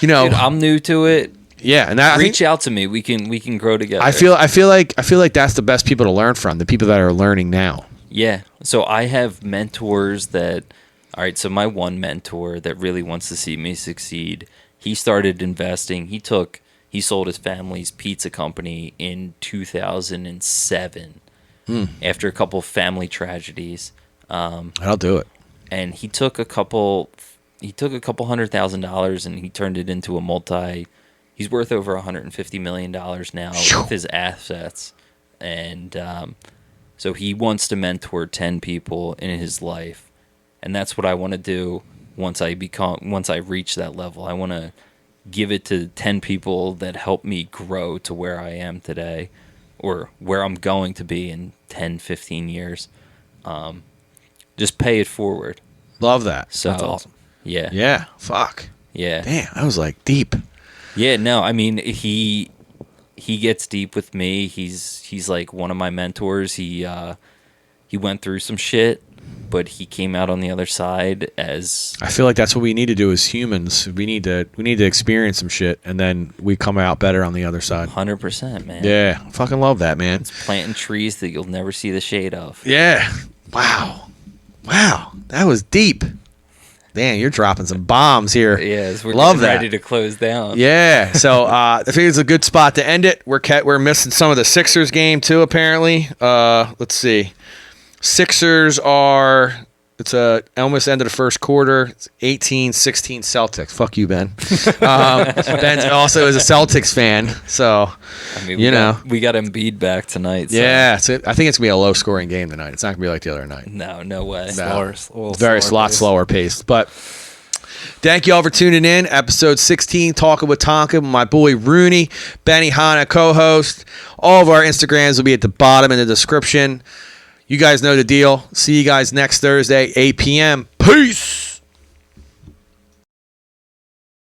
S2: Dude, I'm new to it.
S1: Yeah, and that
S2: Reach out to me. We can grow together.
S1: I feel like that's the best people to learn from, the people that are learning now.
S2: Yeah. So I have mentors that. All right. So my one mentor that really wants to see me succeed. He started investing. He sold his family's pizza company in 2007 after a couple family tragedies.
S1: I'll do it.
S2: And he took a couple $100,000 and he turned it into he's worth over $150 million now with his assets. And so he wants to mentor 10 people in his life. And that's what I want to do once I reach that level. I want to give it to 10 people that help me grow to where I am today or where I'm going to be in 10, 15 years. Just pay it forward.
S1: Love that.
S2: So,
S1: That's awesome.
S2: Yeah.
S1: Yeah. Fuck.
S2: Yeah.
S1: Damn, that was like deep.
S2: Yeah, no, I mean he gets deep with me. He's like one of my mentors. He went through some shit, but he came out on the other side as
S1: I feel like that's what we need to do as humans. We need to experience some shit and then we come out better on the other side.
S2: 100%, man.
S1: Yeah. Fucking love that, man.
S2: Planting trees that you'll never see the shade of.
S1: Yeah. Wow. That was deep. Man, you're dropping some bombs here.
S2: Yes, we're
S1: Love
S2: getting
S1: that.
S2: ready to close down.
S1: Yeah. So I think it's a good spot to end it. We're missing some of the Sixers game too, apparently. Let's see. Sixers are It's almost end of the first quarter. It's 18-16 Celtics. Fuck you, Ben. Ben also is a Celtics fan, so
S2: I mean, we got Embiid back tonight. So.
S1: yeah. So I think it's gonna be a low-scoring game tonight. It's not gonna be like the other night.
S2: No way.
S1: No.
S3: Slower,
S1: Very lot slower paced. But thank you all for tuning in. Episode 16, Talking with Tonka, my boy Rooney, Benihana co-host. All of our Instagrams will be at the bottom in the description. You guys know the deal. See you guys next Thursday, 8 p.m. Peace.